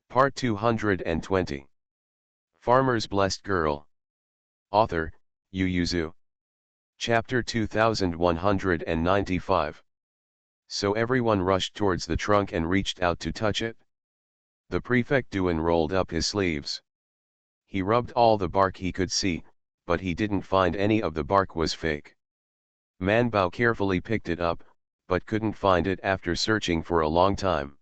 Part 220. Farmer's Blessed Girl. Author, Yu Yuzu. Chapter 2195. So everyone rushed towards the trunk and reached out to touch it. The prefect Duan rolled up his sleeves. He rubbed all the bark he could see, but he didn't find any of the bark was fake. Man Bao carefully picked it up, but couldn't find it after searching for a long time.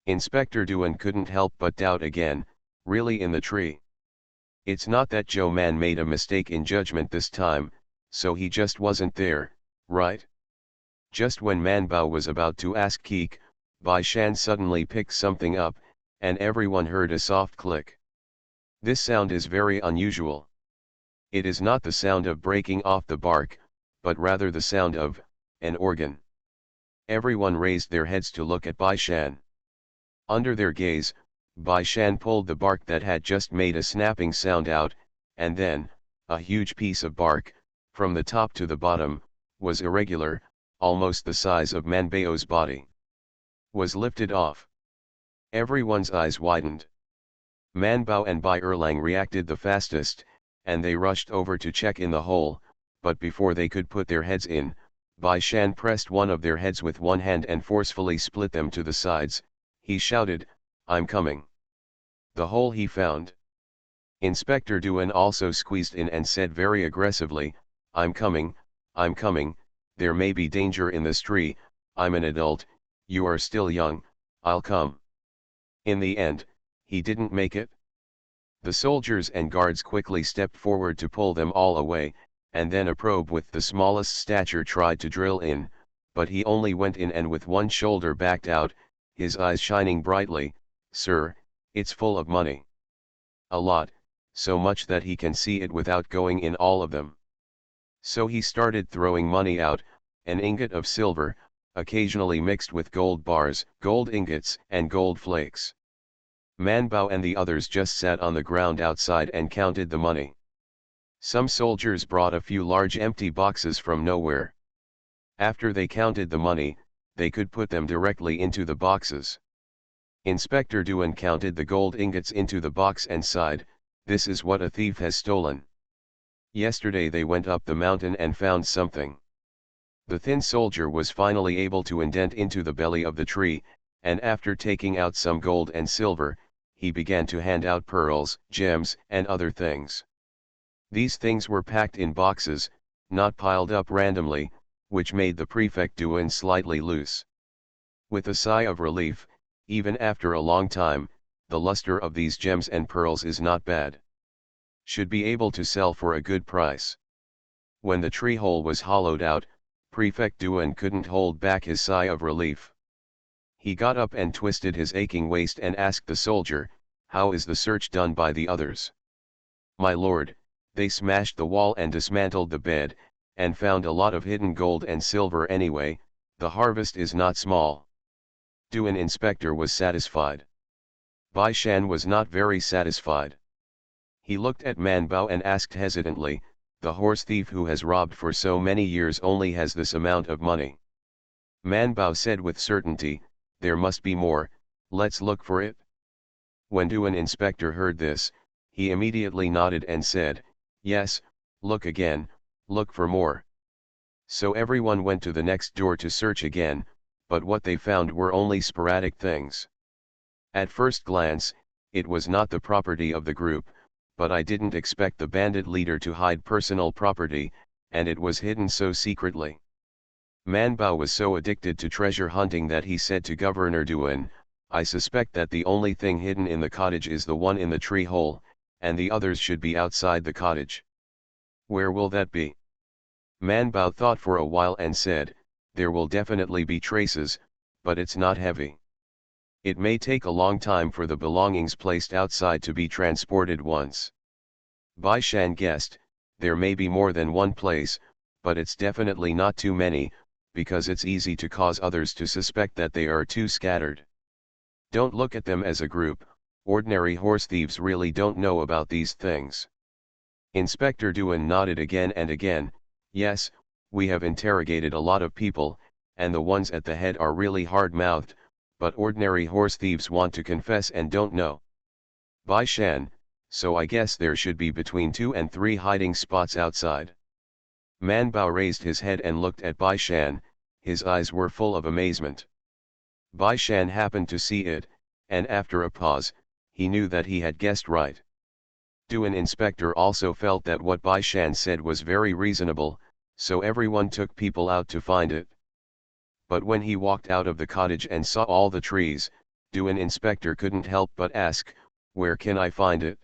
Inspector Duan couldn't help but doubt again, really in the tree? It's not that Joe Man made a mistake in judgment this time, so he just wasn't there, right? Just when Man Bao was about to ask Keek, Bai Shan suddenly picked something up, and everyone heard a soft click. This sound is very unusual. It is not the sound of breaking off the bark, but rather the sound of an organ. Everyone raised their heads to look at Bai Shan. Under their gaze, Bai Shan pulled the bark that had just made a snapping sound out, and then, a huge piece of bark, from the top to the bottom, was irregular, almost the size of Man Bao's body, was lifted off. Everyone's eyes widened. Man Bao and Bai Erlang reacted the fastest, and they rushed over to check in the hole, but before they could put their heads in, Bai Shan pressed one of their heads with one hand and forcefully split them to the sides. He shouted, "I'm coming." The hole he found. Inspector Duan also squeezed in and said very aggressively, I'm coming, there may be danger in this tree, I'm an adult, you are still young, I'll come." In the end, he didn't make it. The soldiers and guards quickly stepped forward to pull them all away, and then a probe with the smallest stature tried to drill in, but he only went in and with one shoulder backed out, his eyes shining brightly. "Sir, it's full of money. A lot, so much that he can see it without going in all of them." So he started throwing money out, an ingot of silver, occasionally mixed with gold bars, gold ingots and gold flakes. Man Bao and the others just sat on the ground outside and counted the money. Some soldiers brought a few large empty boxes from nowhere. After they counted the money, they could put them directly into the boxes. Inspector Duan counted the gold ingots into the box and sighed, "This is what a thief has stolen. Yesterday they went up the mountain and found something." The thin soldier was finally able to indent into the belly of the tree, and after taking out some gold and silver, he began to hand out pearls, gems, and other things. These things were packed in boxes, not piled up randomly, which made the prefect Duan slightly loose. With a sigh of relief, even after a long time, the luster of these gems and pearls is not bad. Should be able to sell for a good price. When the tree hole was hollowed out, Prefect Duan couldn't hold back his sigh of relief. He got up and twisted his aching waist and asked the soldier, "How is the search done by the others?" "My lord, they smashed the wall and dismantled the bed, and found a lot of hidden gold and silver anyway, the harvest is not small." Duan inspector was satisfied. Bai Shan was not very satisfied. He looked at Man Bao and asked hesitantly, "The horse thief who has robbed for so many years only has this amount of money?" Man Bao said with certainty, "There must be more, let's look for it." When Duan inspector heard this, he immediately nodded and said, "Yes, look again, look for more." So everyone went to the next door to search again, but what they found were only sporadic things. At first glance, it was not the property of the group, but I didn't expect the bandit leader to hide personal property, and it was hidden so secretly. Man Bao was so addicted to treasure hunting that he said to Governor Duan, "I suspect that the only thing hidden in the cottage is the one in the tree hole, and the others should be outside the cottage. Where will that be?" Man Bao thought for a while and said, "There will definitely be traces, but it's not heavy. It may take a long time for the belongings placed outside to be transported once." Bai Shan guessed, "There may be more than one place, but it's definitely not too many, because it's easy to cause others to suspect that they are too scattered. Don't look at them as a group, ordinary horse thieves really don't know about these things." Inspector Duan nodded again and again, "Yes, we have interrogated a lot of people, and the ones at the head are really hard-mouthed, but ordinary horse thieves want to confess and don't know. Bai Shan, so I guess there should be between 2 and 3 hiding spots outside. Man Bao raised his head and looked at Bai Shan, his eyes were full of amazement. Bai Shan happened to see it, and after a pause, he knew that he had guessed right. Duan Inspector also felt that what Bai Shan said was very reasonable, so everyone took people out to find it. But when he walked out of the cottage and saw all the trees, Duan Inspector couldn't help but ask, "Where can I find it?"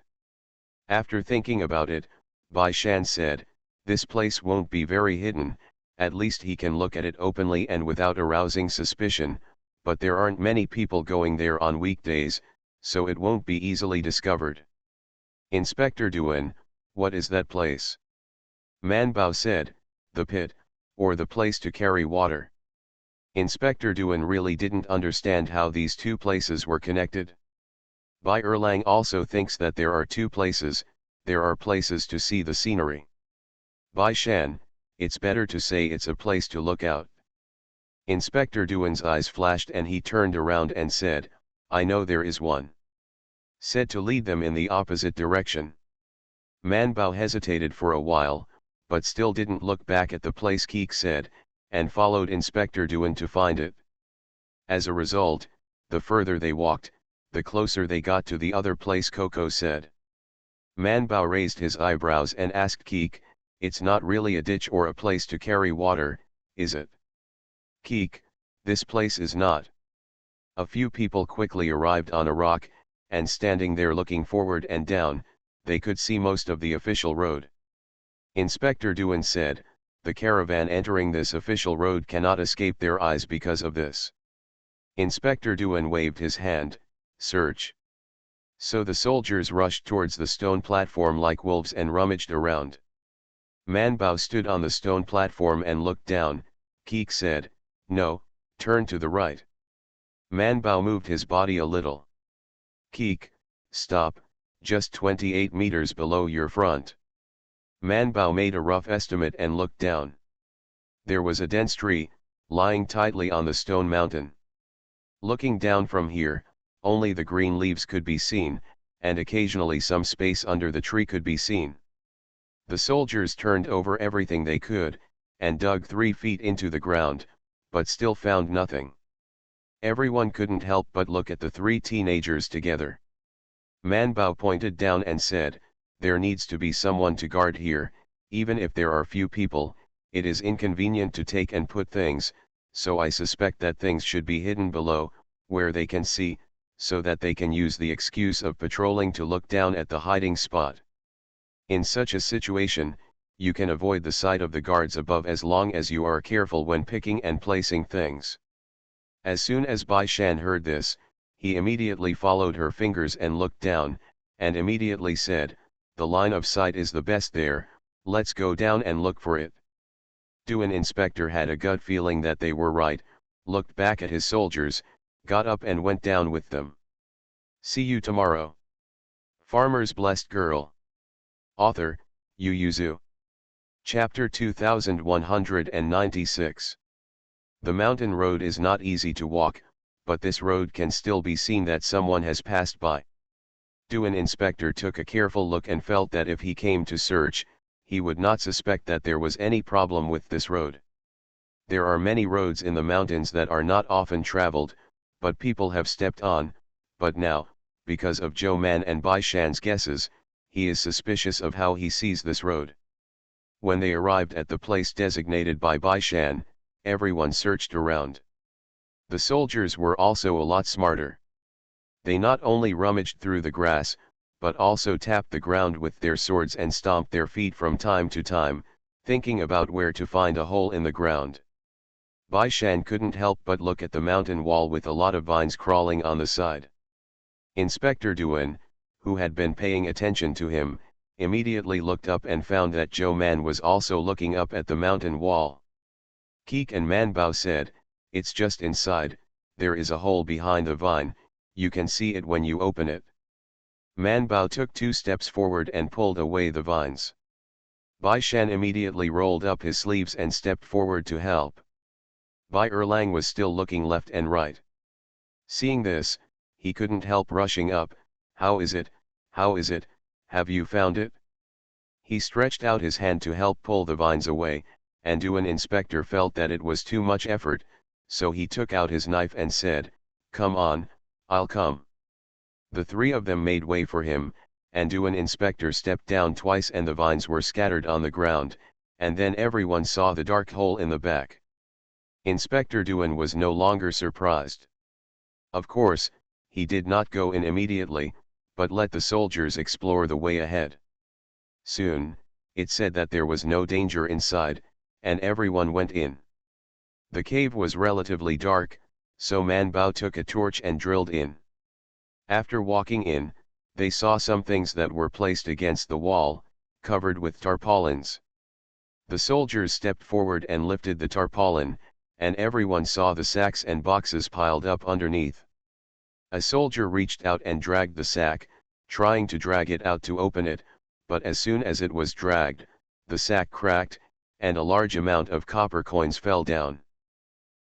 After thinking about it, Bai Shan said, "This place won't be very hidden, at least he can look at it openly and without arousing suspicion, but there aren't many people going there on weekdays, so it won't be easily discovered." "Inspector Duan, what is that place?" Man Bao said, "The pit, or the place to carry water." Inspector Duan really didn't understand how these two places were connected. Bai Erlang also thinks that there are two places, there are places to see the scenery. Bai Shan, it's better to say it's a place to look out. Inspector Duan's eyes flashed and he turned around and said, "I know there is one." Said to lead them in the opposite direction. Man Bao hesitated for a while, but still didn't look back at the place Keek said, and followed Inspector Duan to find it. As a result, the further they walked, the closer they got to the other place Coco said. Man Bao raised his eyebrows and asked Keek, "It's not really a ditch or a place to carry water, is it?" "Keek, this place is not." A few people quickly arrived on a rock, and standing there looking forward and down, they could see most of the official road. Inspector Duan said, "The caravan entering this official road cannot escape their eyes because of this." Inspector Duan waved his hand, "Search." So the soldiers rushed towards the stone platform like wolves and rummaged around. Man Bao stood on the stone platform and looked down. Keek said, "No, turn to the right." Man Bao moved his body a little. "Keek, stop, just 28 meters below your front." Man Bao made a rough estimate and looked down. There was a dense tree, lying tightly on the stone mountain. Looking down from here, only the green leaves could be seen, and occasionally some space under the tree could be seen. The soldiers turned over everything they could, and dug 3 feet into the ground, but still found nothing. Everyone couldn't help but look at the 3 teenagers together. Man Bao pointed down and said, "There needs to be someone to guard here, even if there are few people, it is inconvenient to take and put things, so I suspect that things should be hidden below, where they can see, so that they can use the excuse of patrolling to look down at the hiding spot. In such a situation, you can avoid the sight of the guards above as long as you are careful when picking and placing things." As soon as Bai Shan heard this, he immediately followed her fingers and looked down, and immediately said, "The line of sight is the best there, let's go down and look for it." Duan Inspector had a gut feeling that they were right, looked back at his soldiers, got up and went down with them. See you tomorrow. Farmer's Blessed Girl. Author, Yu Yuzu. Chapter 2196. The mountain road is not easy to walk, but this road can still be seen that someone has passed by. Duan Inspector took a careful look and felt that if he came to search, he would not suspect that there was any problem with this road. There are many roads in the mountains that are not often traveled, but people have stepped on, but now, because of Zhou Man and Bai Shan's guesses, he is suspicious of how he sees this road. When they arrived at the place designated by Bai Shan, everyone searched around. The soldiers were also a lot smarter. They not only rummaged through the grass, but also tapped the ground with their swords and stomped their feet from time to time, thinking about where to find a hole in the ground. Bai Shan couldn't help but look at the mountain wall with a lot of vines crawling on the side. Inspector Duan, who had been paying attention to him, immediately looked up and found that Zhou Man was also looking up at the mountain wall. Keek and Man Bao said, "It's just inside, there is a hole behind the vine, you can see it when you open it." Man Bao took 2 steps forward and pulled away the vines. Bai Shan immediately rolled up his sleeves and stepped forward to help. Bai Erlang was still looking left and right. Seeing this, he couldn't help rushing up. How is it, how is it, have you found it? He stretched out his hand to help pull the vines away, and Duan Inspector felt that it was too much effort, so he took out his knife and said, "Come on, I'll come." The three of them made way for him, and Duan Inspector stepped down twice and the vines were scattered on the ground, and then everyone saw the dark hole in the back. Inspector Duan was no longer surprised. Of course, he did not go in immediately, but let the soldiers explore the way ahead. Soon, it said that there was no danger inside, and everyone went in. The cave was relatively dark, so Man Bao took a torch and drilled in. After walking in, they saw some things that were placed against the wall, covered with tarpaulins. The soldiers stepped forward and lifted the tarpaulin, and everyone saw the sacks and boxes piled up underneath. A soldier reached out and dragged the sack, trying to drag it out to open it, but as soon as it was dragged, the sack cracked, and a large amount of copper coins fell down.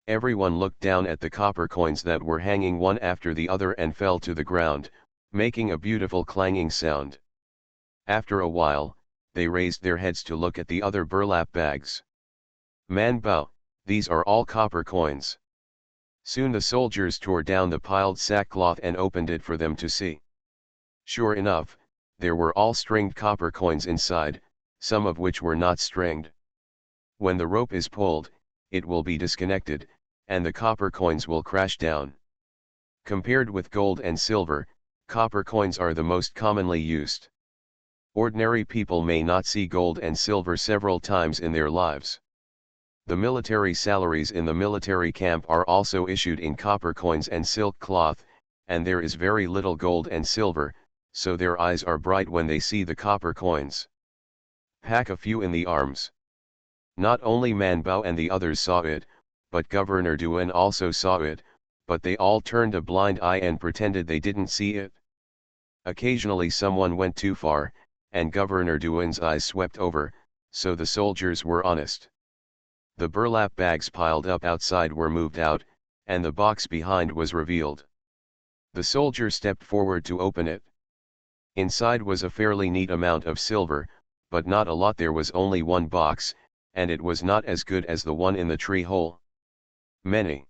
Everyone looked down at the copper coins that were hanging one after the other and fell to the ground, making a beautiful clanging sound. After a while, they raised their heads to look at the other burlap bags. "Man Bao, these are all copper coins." Soon the soldiers tore down the piled sackcloth and opened it for them to see. Sure enough, there were all stringed copper coins inside, some of which were not stringed. When the rope is pulled, it will be disconnected, and the copper coins will crash down. Compared with gold and silver, copper coins are the most commonly used. Ordinary people may not see gold and silver several times in their lives. The military salaries in the military camp are also issued in copper coins and silk cloth, and there is very little gold and silver, so their eyes are bright when they see the copper coins. Pack a few in the arms. Not only Man Bao and the others saw it, but Governor Duan also saw it, but they all turned a blind eye and pretended they didn't see it. Occasionally someone went too far, and Governor Duan's eyes swept over, so the soldiers were honest. The burlap bags piled up outside were moved out, and the box behind was revealed. The soldier stepped forward to open it. Inside was a fairly neat amount of silver, but not a lot. There was only one box, and it was not as good as the one in the tree hole. Many.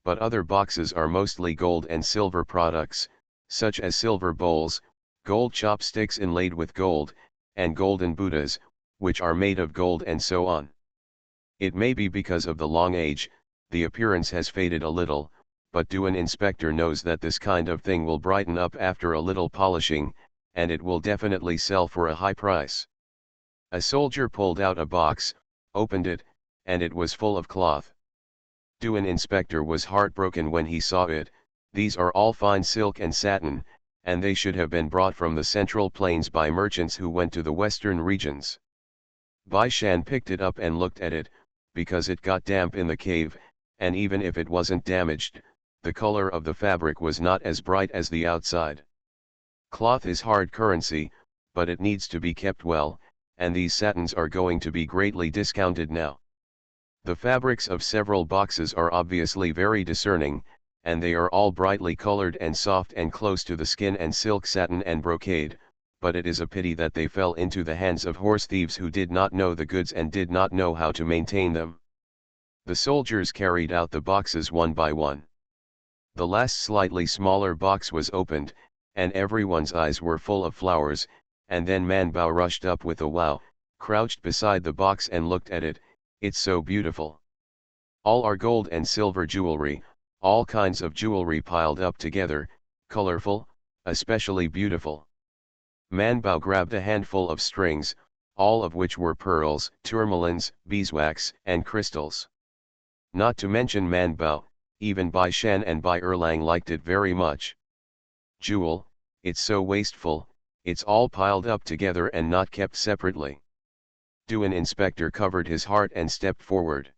But other boxes are mostly gold and silver products, such as silver bowls, gold chopsticks inlaid with gold, and golden Buddhas, which are made of gold and so on. It may be because of the long age, the appearance has faded a little, but Duan Inspector knows that this kind of thing will brighten up after a little polishing, and it will definitely sell for a high price. A soldier pulled out a box, opened it, and it was full of cloth. Duan Inspector was heartbroken when he saw it. These are all fine silk and satin, and they should have been brought from the Central Plains by merchants who went to the western regions. Bai Shan picked it up and looked at it, because it got damp in the cave, and even if it wasn't damaged, the color of the fabric was not as bright as the outside. Cloth is hard currency, but it needs to be kept well, and these satins are going to be greatly discounted now. The fabrics of several boxes are obviously very discerning, and they are all brightly colored and soft and close to the skin and silk satin and brocade, but it is a pity that they fell into the hands of horse thieves who did not know the goods and did not know how to maintain them. The soldiers carried out the boxes one by one. The last slightly smaller box was opened, and everyone's eyes were full of flowers, and then Man Bao rushed up with a wow, crouched beside the box and looked at it. "It's so beautiful. All are gold and silver jewelry, all kinds of jewelry piled up together, colorful, especially beautiful." Man Bao grabbed a handful of strings, all of which were pearls, tourmalines, beeswax, and crystals. Not to mention Man Bao, even Bai Shan and Bai Erlang liked it very much. "Jewel, it's so wasteful, it's all piled up together and not kept separately." Duan Inspector covered his heart and stepped forward.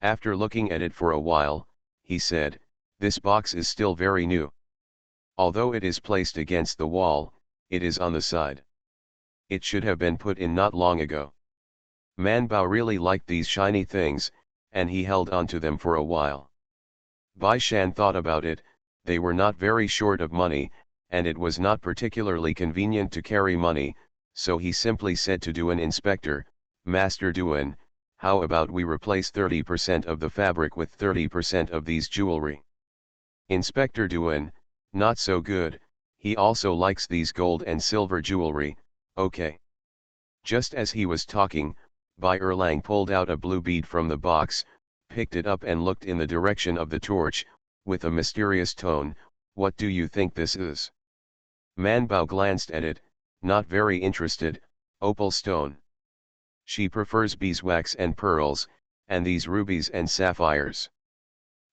After looking at it for a while, he said, "This box is still very new. Although it is placed against the wall, it is on the side. It should have been put in not long ago." Man Bao really liked these shiny things, and he held on to them for a while. Bai Shan thought about it, they were not very short of money, and it was not particularly convenient to carry money, so he simply said to Duan Inspector, Master Duan, how about we replace 30% of the fabric with 30% of these jewelry? Inspector Duan, not so good, he also likes these gold and silver jewelry, okay. Just as he was talking, Bai Erlang pulled out a blue bead from the box, picked it up and looked in the direction of the torch, with a mysterious tone, what do you think this is? Man Bao glanced at it, not very interested, opal stone. She prefers beeswax and pearls, and these rubies and sapphires.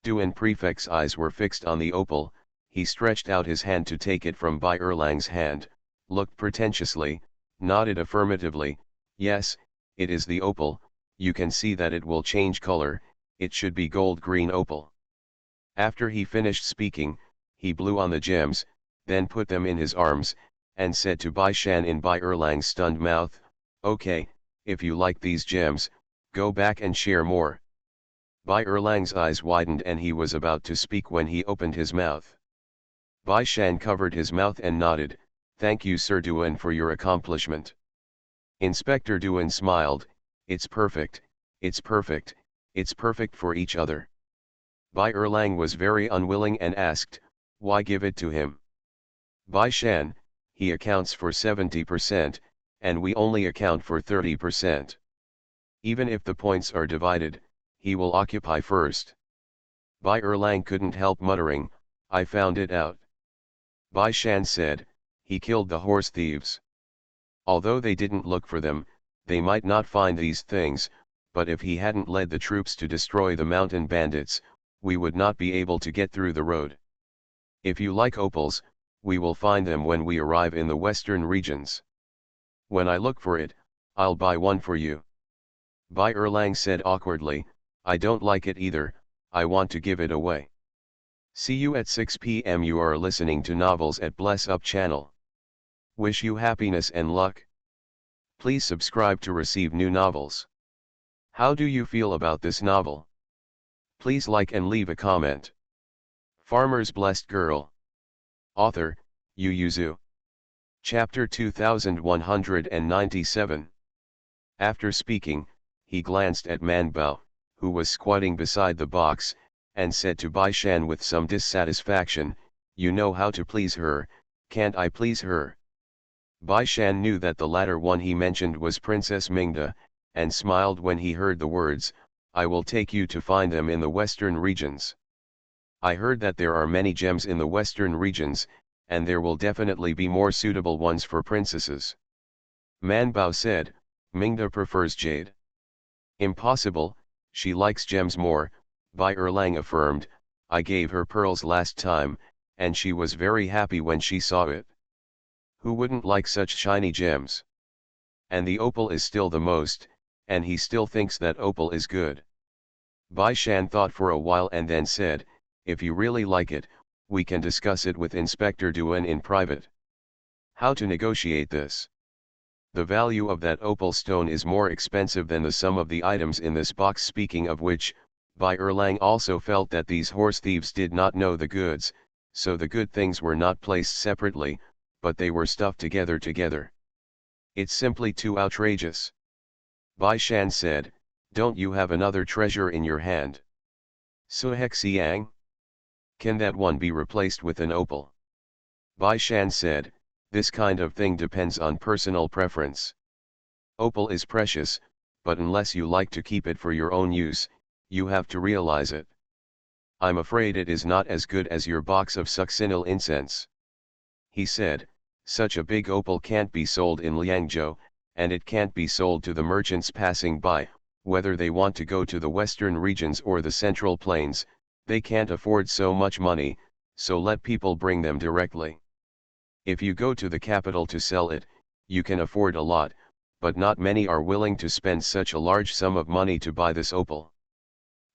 Duan Prefect's eyes were fixed on the opal, he stretched out his hand to take it from Bai Erlang's hand, looked pretentiously, nodded affirmatively, yes, it is the opal, you can see that it will change color, it should be gold-green opal. After he finished speaking, he blew on the gems, then put them in his arms, and said to Bai Shan in Bai Erlang's stunned mouth, okay, if you like these gems, go back and share more. Bai Erlang's eyes widened and he was about to speak when he opened his mouth. Bai Shan covered his mouth and nodded, thank you Sir Duan for your accomplishment. Inspector Duan smiled, it's perfect, it's perfect, it's perfect for each other. Bai Erlang was very unwilling and asked, why give it to him? Bai Shan, he accounts for 70%, and we only account for 30%. Even if the points are divided, he will occupy first. Bai Erlang couldn't help muttering, I found it out. Bai Shan said, he killed the horse thieves. Although they didn't look for them, they might not find these things, but if he hadn't led the troops to destroy the mountain bandits, we would not be able to get through the road. If you like opals, we will find them when we arrive in the western regions. When I look for it, I'll buy one for you. Bai Erlang said awkwardly, I don't like it either, I want to give it away. See you at 6 p.m. You are listening to Novels at Bless Up channel. Wish you happiness and luck. Please subscribe to receive new novels. How do you feel about this novel? Please like and leave a comment. Farmer's Blessed Girl. Author, Yu Yuzu. Chapter 2197. After speaking, he glanced at Man Bao, who was squatting beside the box, and said to Bai Shan with some dissatisfaction, you know how to please her, can't I please her? Bai Shan knew that the latter one he mentioned was Princess Mingda, and smiled when he heard the words, I will take you to find them in the western regions. I heard that there are many gems in the western regions, and there will definitely be more suitable ones for princesses. Man Bao said, Mingda prefers jade. Impossible, she likes gems more, Bai Erlang affirmed, I gave her pearls last time, and she was very happy when she saw it. Who wouldn't like such shiny gems? And the opal is still the most, and he still thinks that opal is good. Bai Shan thought for a while and then said, if you really like it, we can discuss it with Inspector Duan in private. How to negotiate this? The value of that opal stone is more expensive than the sum of the items in this box. Speaking of which, Bai Erlang also felt that these horse thieves did not know the goods, so the good things were not placed separately, but they were stuffed together. It's simply too outrageous. Bai Shan said, don't you have another treasure in your hand? Suhek Siang? Can that one be replaced with an opal? Bai Shan said, this kind of thing depends on personal preference. Opal is precious, but unless you like to keep it for your own use, you have to realize it. I'm afraid it is not as good as your box of succinyl incense. He said, such a big opal can't be sold in Liangzhou, and it can't be sold to the merchants passing by, whether they want to go to the western regions or the central plains, they can't afford so much money, so let people bring them directly. If you go to the capital to sell it, you can afford a lot, but not many are willing to spend such a large sum of money to buy this opal.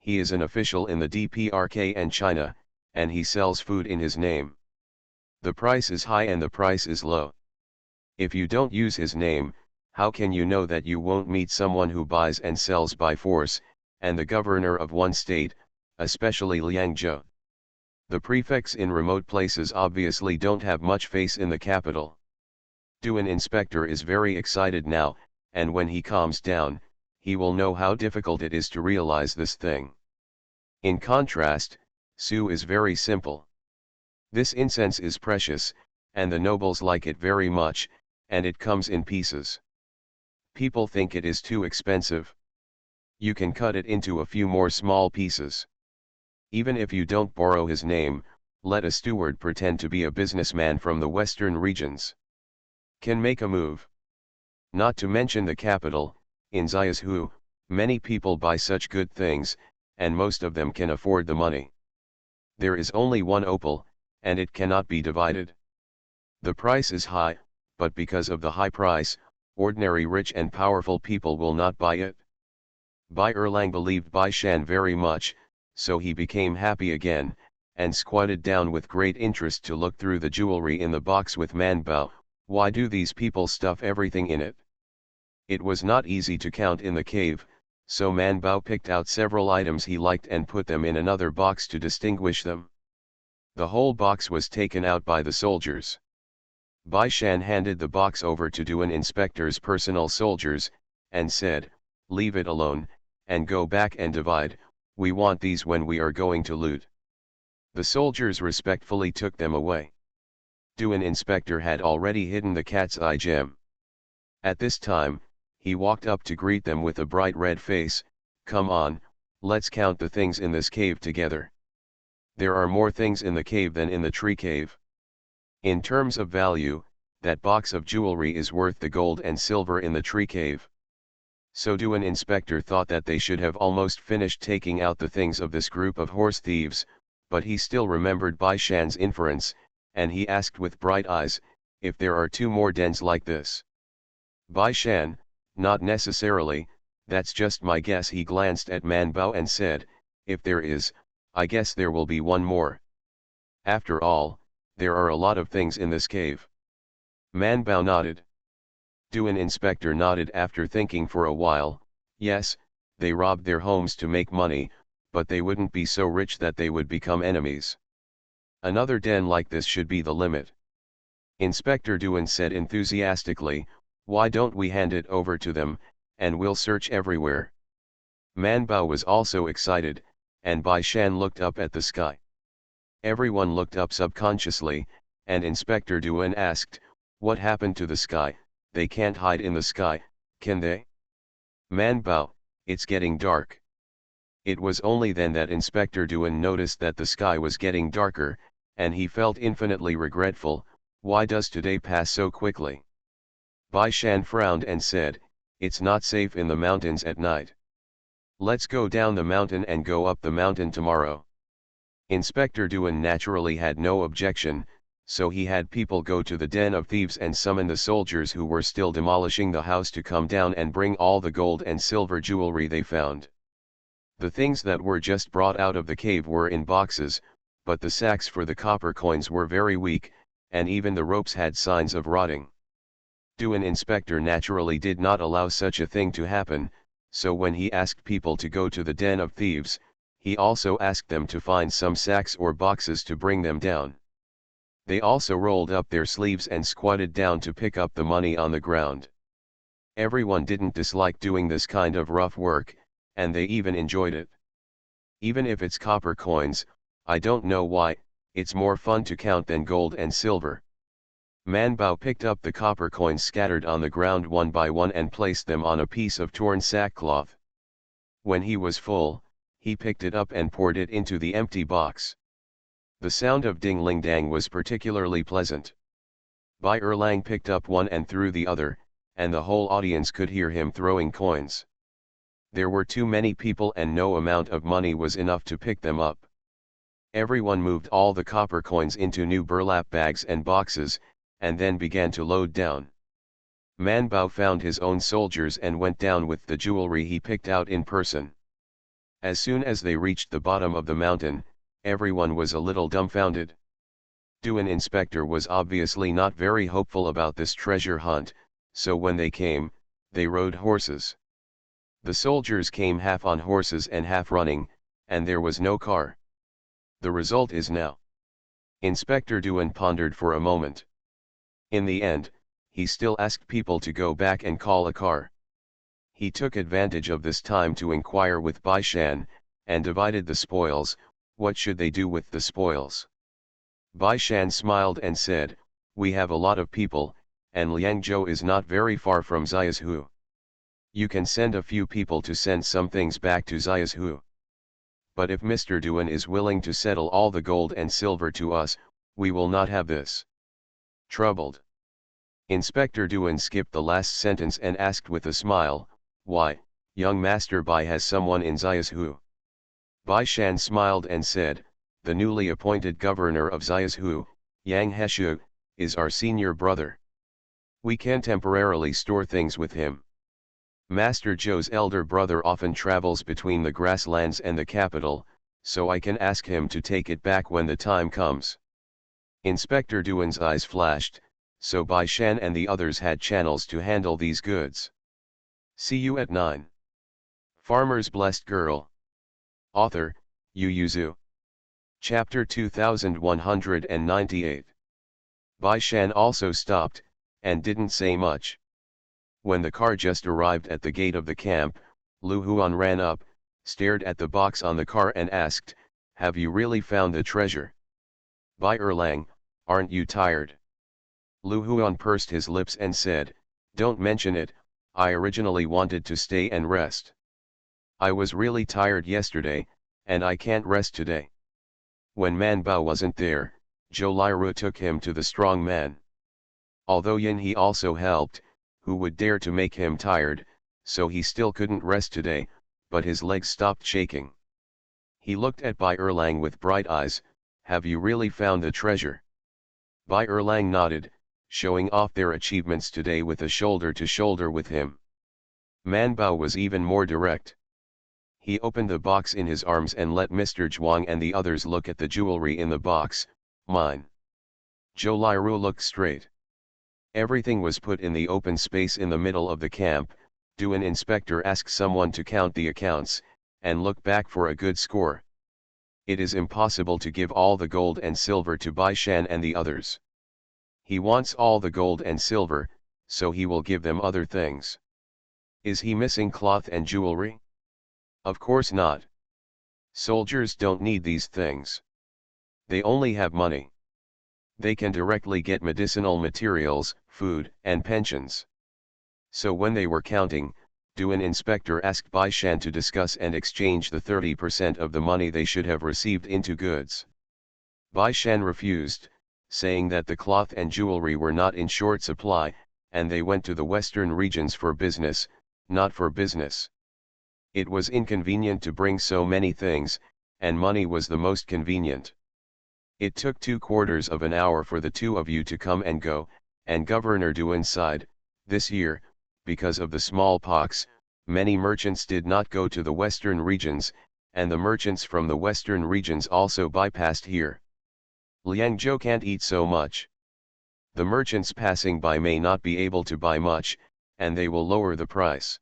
He is an official in the DPRK and China, and he sells food in his name. The price is high and the price is low. If you don't use his name, how can you know that you won't meet someone who buys and sells by force, and the governor of one state, especially Liangzhou, The prefects in remote places obviously don't have much face in the capital. Duan inspector is very excited now, and when he calms down, he will know how difficult it is to realize this thing. In contrast, Su is very simple. This incense is precious, and the nobles like it very much, and it comes in pieces. People think it is too expensive. You can cut it into a few more small pieces. Even if you don't borrow his name, let a steward pretend to be a businessman from the western regions. Can make a move. Not to mention the capital, in Xiaoshu, many people buy such good things, and most of them can afford the money. There is only one opal, and it cannot be divided. The price is high, but because of the high price, ordinary rich and powerful people will not buy it. Bai Erlang believed Bai Shan very much, so he became happy again, and squatted down with great interest to look through the jewelry in the box with Manbao. Why do these people stuff everything in it? It was not easy to count in the cave, so Manbao picked out several items he liked and put them in another box to distinguish them. The whole box was taken out by the soldiers. Bai Shan handed the box over to Duan inspector's personal soldiers, and said, "Leave it alone, and go back and divide, we want these when we are going to loot." The soldiers respectfully took them away. Duan inspector had already hidden the cat's eye gem. At this time, he walked up to greet them with a bright red face. "Come on, let's count the things in this cave together. There are more things in the cave than in the tree cave. In terms of value, that box of jewelry is worth the gold and silver in the tree cave." So Duan inspector thought that they should have almost finished taking out the things of this group of horse thieves, but he still remembered Bai Shan's inference, and he asked with bright eyes, "If there are 2 more dens like this?" Bai Shan, "Not necessarily, that's just my guess." He glanced at Manbao and said, "If there is, I guess there will be 1 more. After all, there are a lot of things in this cave." Manbao nodded. Duan inspector nodded after thinking for a while. Yes, they robbed their homes to make money, but they wouldn't be so rich that they would become enemies. Another den like this should be the limit. Inspector Duan said enthusiastically, "Why don't we hand it over to them, and we'll search everywhere?" Manbao was also excited, and Bai Shan looked up at the sky. Everyone looked up subconsciously, and Inspector Duan asked, "What happened to the sky? They can't hide in the sky, can they?" Manbao, "It's getting dark." It was only then that Inspector Duan noticed that the sky was getting darker, and he felt infinitely regretful. Why does today pass so quickly? Bai Shan frowned and said, "It's not safe in the mountains at night. Let's go down the mountain and go up the mountain tomorrow." Inspector Duan naturally had no objection, so he had people go to the den of thieves and summon the soldiers who were still demolishing the house to come down and bring all the gold and silver jewelry they found. The things that were just brought out of the cave were in boxes, but the sacks for the copper coins were very weak, and even the ropes had signs of rotting. Duan inspector naturally did not allow such a thing to happen, so when he asked people to go to the den of thieves, he also asked them to find some sacks or boxes to bring them down. They also rolled up their sleeves and squatted down to pick up the money on the ground. Everyone didn't dislike doing this kind of rough work, and they even enjoyed it. Even if it's copper coins, I don't know why, it's more fun to count than gold and silver. Manbao picked up the copper coins scattered on the ground one by one and placed them on a piece of torn sackcloth. When he was full, he picked it up and poured it into the empty box. The sound of ding-ling-dang was particularly pleasant. Bai Erlang picked up one and threw the other, and the whole audience could hear him throwing coins. There were too many people and no amount of money was enough to pick them up. Everyone moved all the copper coins into new burlap bags and boxes, and then began to load down. Manbao found his own soldiers and went down with the jewelry he picked out in person. As soon as they reached the bottom of the mountain, everyone was a little dumbfounded. Duan inspector was obviously not very hopeful about this treasure hunt, so when they came, they rode horses. The soldiers came half on horses and half running, and there was no car. The result is now. Inspector Duan pondered for a moment. In the end, he still asked people to go back and call a car. He took advantage of this time to inquire with Bai Shan, and divided the spoils. What should they do with the spoils? Bai Shan smiled and said, we have a lot of people, and Liangzhou is not very far from Xiaozhou. You can send a few people to send some things back to Xiaozhou. But if Mr. Duan is willing to settle all the gold and silver to us, we will not have this. Troubled. Inspector Duan skipped the last sentence and asked with a smile, why, young Master Bai has someone in Xiaozhou. Bai Shan smiled and said, the newly appointed governor of Xiaozhou, Yang Heshu, is our senior brother. We can temporarily store things with him. Master Zhou's elder brother often travels between the grasslands and the capital, so I can ask him to take it back when the time comes. Inspector Duan's eyes flashed, so Bai Shan and the others had channels to handle these goods. See you at 9. Farmer's Blessed Girl. Author, Yu Yuzu. Chapter 2198. Bai Shan also stopped, and didn't say much. When the car just arrived at the gate of the camp, Lu Huan ran up, stared at the box on the car and asked, have you really found the treasure? Bai Erlang, aren't you tired? Lu Huan pursed his lips and said, don't mention it, I originally wanted to stay and rest. I was really tired yesterday, and I can't rest today. When Man Bao wasn't there, Zhou Liru took him to the strong man. Although Yin He also helped, who would dare to make him tired, so he still couldn't rest today, but his legs stopped shaking. He looked at Bai Erlang with bright eyes, have you really found the treasure? Bai Erlang nodded, showing off their achievements today with a shoulder to shoulder with him. Man Bao was even more direct. He opened the box in his arms and let Mr. Zhuang and the others look at the jewelry in the box. Mine. Zhou Liru looked straight. Everything was put in the open space in the middle of the camp. Do an inspector ask someone to count the accounts, and look back for a good score. It is impossible to give all the gold and silver to Bai Shan and the others. He wants all the gold and silver, so he will give them other things. Is he missing cloth and jewelry? Of course not. Soldiers don't need these things. They only have money. They can directly get medicinal materials, food, and pensions. So when they were counting, an inspector asked Bai Shan to discuss and exchange the 30% of the money they should have received into goods. Bai Shan refused, saying that the cloth and jewelry were not in short supply, and they went to the western regions for business, not for business. It was inconvenient to bring so many things, and money was the most convenient. It took 2/4 of an hour for the two of you to come and go, and Governor Duan sighed, this year, because of the smallpox, many merchants did not go to the western regions, and the merchants from the western regions also bypassed here. Liangzhou can't eat so much. The merchants passing by may not be able to buy much, and they will lower the price.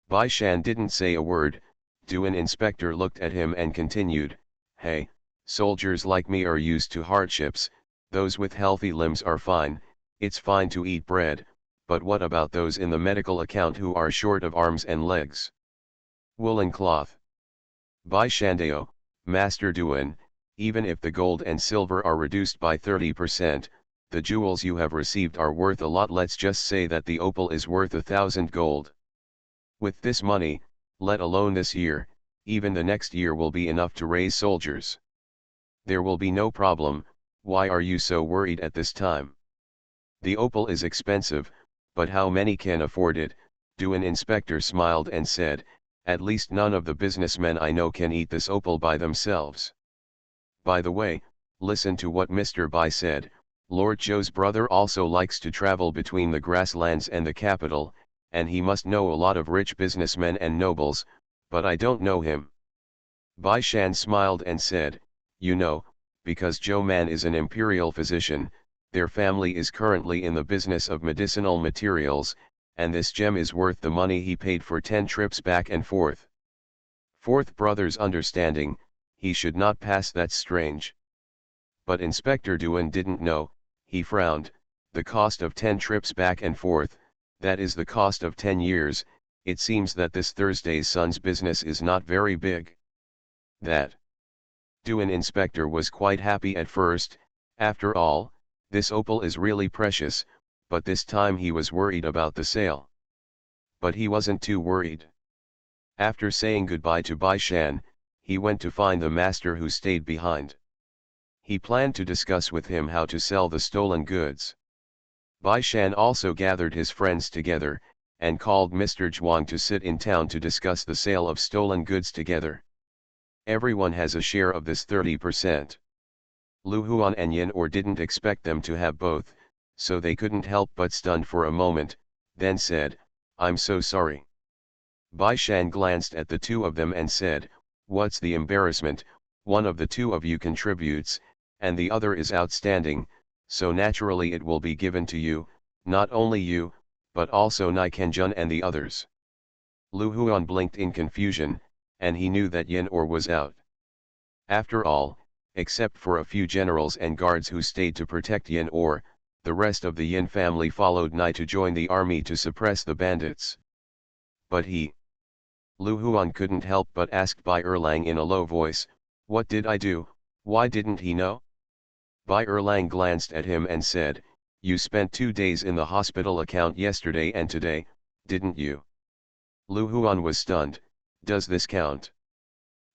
Bai Shan didn't say a word. An inspector looked at him and continued, hey, soldiers like me are used to hardships, those with healthy limbs are fine, it's fine to eat bread, but what about those in the medical account who are short of arms and legs? Woolen cloth. Bai Shandao, Master Duan, even if the gold and silver are reduced by 30%, the jewels you have received are worth a lot. Let's just say that the opal is worth 1,000 gold. With this money, let alone this year, even the next year will be enough to raise soldiers. There will be no problem. Why are you so worried at this time? The opal is expensive, but how many can afford it? An inspector smiled and said, at least none of the businessmen I know can eat this opal by themselves. By the way, listen to what Mr. Bai said. Lord Zhou's brother also likes to travel between the grasslands and the capital, and he must know a lot of rich businessmen and nobles, but I don't know him. Bai Shan smiled and said, you know, because Zhou Man is an imperial physician, their family is currently in the business of medicinal materials, and this gem is worth the money he paid for 10 trips back and forth. Fourth brother's understanding, he should not pass, that's strange. But Inspector Duan didn't know, he frowned, the cost of 10 trips back and forth, that is the cost of 10 years, it seems that this Thursday's son's business is not very big. That. Duan Inspector was quite happy at first, after all, this opal is really precious, but this time he was worried about the sale. But he wasn't too worried. After saying goodbye to Bai Shan, he went to find the master who stayed behind. He planned to discuss with him how to sell the stolen goods. Bai Shan also gathered his friends together, and called Mr. Zhuang to sit in town to discuss the sale of stolen goods together. Everyone has a share of this 30%. Lu Huan and Yin Or didn't expect them to have both, so they couldn't help but stunned for a moment, then said, "I'm so sorry." Bai Shan glanced at the two of them and said, "What's the embarrassment, one of the two of you contributes, and the other is outstanding, so naturally it will be given to you, not only you, but also Nai Kenjun and the others." Lu Huan blinked in confusion, and he knew that Yin Or was out. After all, except for a few generals and guards who stayed to protect Yin Or, the rest of the Yin family followed Nai to join the army to suppress the bandits. But Lu Huan couldn't help but ask Bai Erlang in a low voice, "What did I do, why didn't he know?" Bai Erlang glanced at him and said, "You spent 2 days in the hospital account yesterday and today, didn't you?" Lu Huan was stunned, "Does this count?"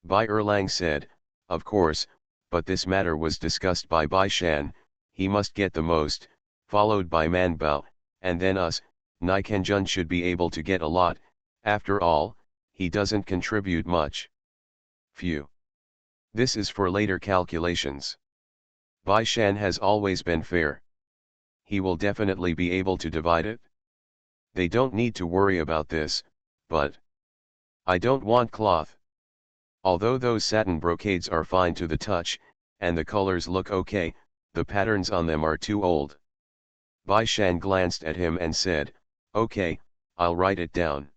Bai Erlang said, "Of course, but this matter was discussed by Bai Shan, he must get the most, followed by Man Bao, and then us, Nai Kenjun should be able to get a lot, after all, he doesn't contribute much." Phew. This is for later calculations. Bai Shan has always been fair. He will definitely be able to divide it. They don't need to worry about this, but I don't want cloth. Although those satin brocades are fine to the touch, and the colors look okay, the patterns on them are too old. Bai Shan glanced at him and said, "Okay, I'll write it down."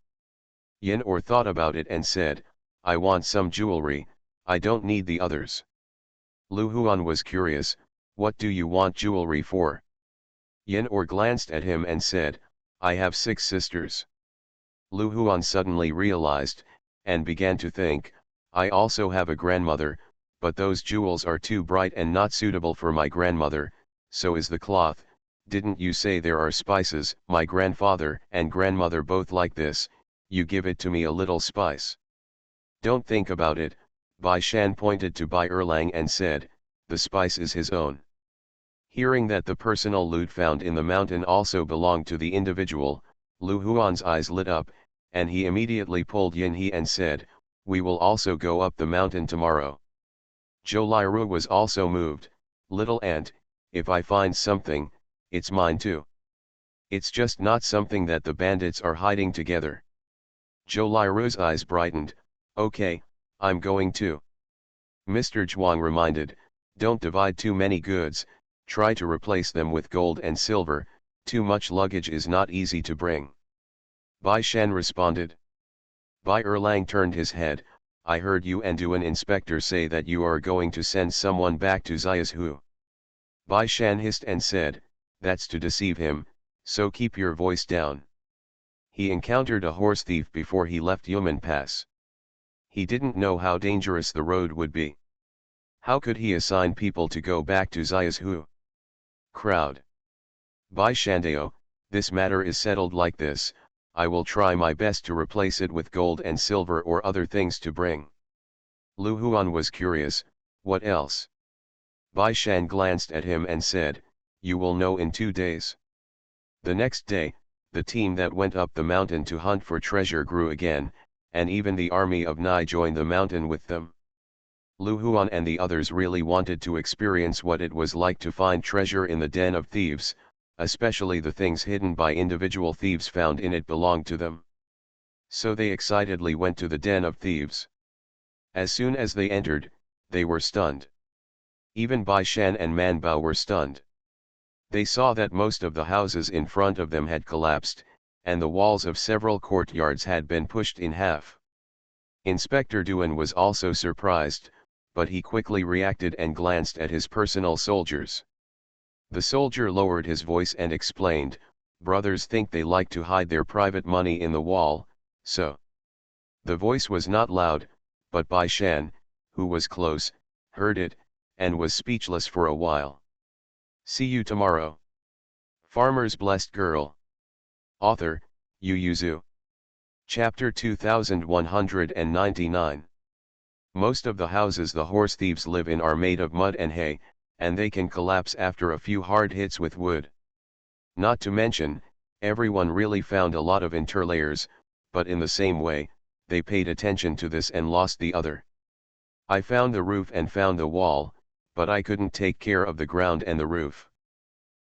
Yin Or thought about it and said, "I want some jewelry, I don't need the others." Lu Huan was curious, "What do you want jewelry for?" Yin Or glanced at him and said, "I have 6 sisters." Lu Huan suddenly realized, and began to think, "I also have a grandmother, but those jewels are too bright and not suitable for my grandmother, so is the cloth. Didn't you say there are spices? My grandfather and grandmother both like this, you give it to me a little spice." "Don't think about it," Bai Shan pointed to Bai Erlang and said, "the spice is his own." Hearing that the personal loot found in the mountain also belonged to the individual, Lu Huan's eyes lit up, and he immediately pulled Yin He and said, "We will also go up the mountain tomorrow." Zhou Liru was also moved, "Little aunt, if I find something, it's mine too. It's just not something that the bandits are hiding together." Zhou Liru's eyes brightened, "Okay, I'm going too." Mr. Zhuang reminded, "Don't divide too many goods, try to replace them with gold and silver, too much luggage is not easy to bring." Bai Shan responded. Bai Erlang turned his head, "I heard you and Duan Inspector say that you are going to send someone back to Xiaohu." Bai Shan hissed and said, "That's to deceive him, so keep your voice down." He encountered a horse thief before he left Yumen Pass. He didn't know how dangerous the road would be. How could he assign people to go back to Xiaohu? Crowd. Bai Shandao, this matter is settled like this, I will try my best to replace it with gold and silver or other things to bring. Lu Huan was curious, "What else?" Bai Shan glanced at him and said, "You will know in 2 days." The next day, the team that went up the mountain to hunt for treasure grew again, and even the army of Nai joined the mountain with them. Lu Huan and the others really wanted to experience what it was like to find treasure in the den of thieves, especially the things hidden by individual thieves found in it belonged to them. So they excitedly went to the den of thieves. As soon as they entered, they were stunned. Even Bai Shan and Man Bao were stunned. They saw that most of the houses in front of them had collapsed, and the walls of several courtyards had been pushed in half. Inspector Duan was also surprised, but he quickly reacted and glanced at his personal soldiers. The soldier lowered his voice and explained, "Brothers think they like to hide their private money in the wall, so." The voice was not loud, but Bai Shan, who was close, heard it, and was speechless for a while. See you tomorrow. Farmer's Blessed Girl. Author, Yu Yuzu. Chapter 2199. Most of the houses the horse thieves live in are made of mud and hay, and they can collapse after a few hard hits with wood. Not to mention, everyone really found a lot of interlayers, but in the same way, they paid attention to this and lost the other. I found the roof and found the wall, but I couldn't take care of the ground and the roof.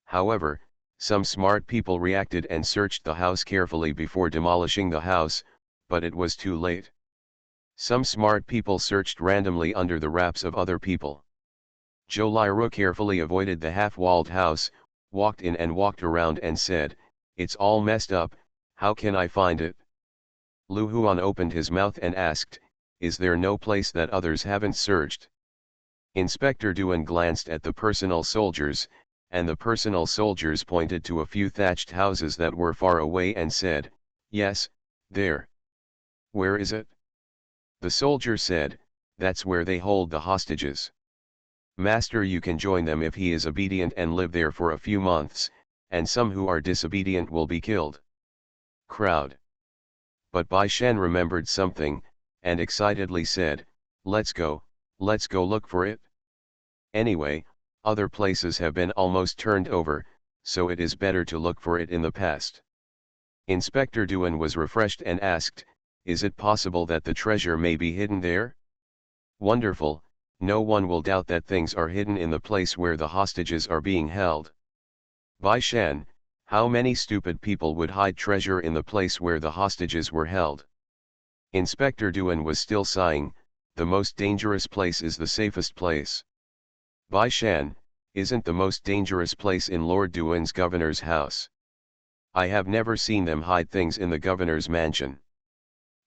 However, some smart people reacted and searched the house carefully before demolishing the house, but it was too late. Some smart people searched randomly under the wraps of other people. Zhou Liru carefully avoided the half-walled house, walked in and walked around and said, "It's all messed up, how can I find it?" Lu Huan opened his mouth and asked, "Is there no place that others haven't searched?" Inspector Duan glanced at the personal soldiers, and the personal soldiers pointed to a few thatched houses that were far away and said, "Yes, there." "Where is it?" The soldier said, "That's where they hold the hostages. Master, you can join them if he is obedient and live there for a few months, and some who are disobedient will be killed." Crowd. But Bai Shan remembered something, and excitedly said, let's go look for it." Anyway, other places have been almost turned over, so it is better to look for it in the past. Inspector Duan was refreshed and asked, "Is it possible that the treasure may be hidden there?" "Wonderful, no one will doubt that things are hidden in the place where the hostages are being held." Bai Shan, how many stupid people would hide treasure in the place where the hostages were held? Inspector Duan was still sighing, "The most dangerous place is the safest place." Bai Shan, isn't the most dangerous place in Lord Duan's governor's house? I have never seen them hide things in the governor's mansion.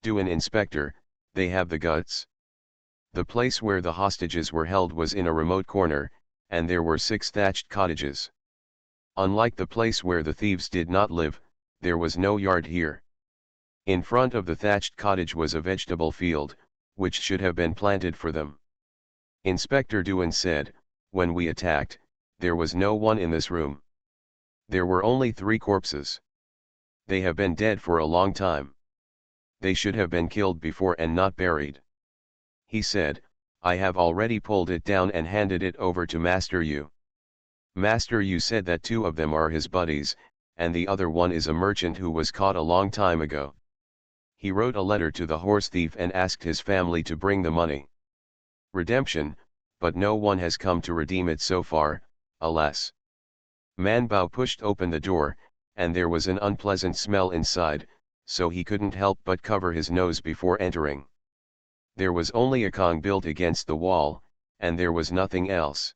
Duan Inspector, they have the guts. The place where the hostages were held was in a remote corner, and there were 6 thatched cottages. Unlike the place where the thieves did not live, there was no yard here. In front of the thatched cottage was a vegetable field, which should have been planted for them. Inspector Duan said, "When we attacked, there was no one in this room. There were only 3 corpses. They have been dead for a long time. They should have been killed before and not buried." He said, "I have already pulled it down and handed it over to Master Yu. Master Yu said that 2 of them are his buddies, and the other one is a merchant who was caught a long time ago. He wrote a letter to the horse thief and asked his family to bring the money. Redemption, but no one has come to redeem it so far, alas." Man Bao pushed open the door, and there was an unpleasant smell inside, so he couldn't help but cover his nose before entering. There was only a Kong built against the wall, and there was nothing else.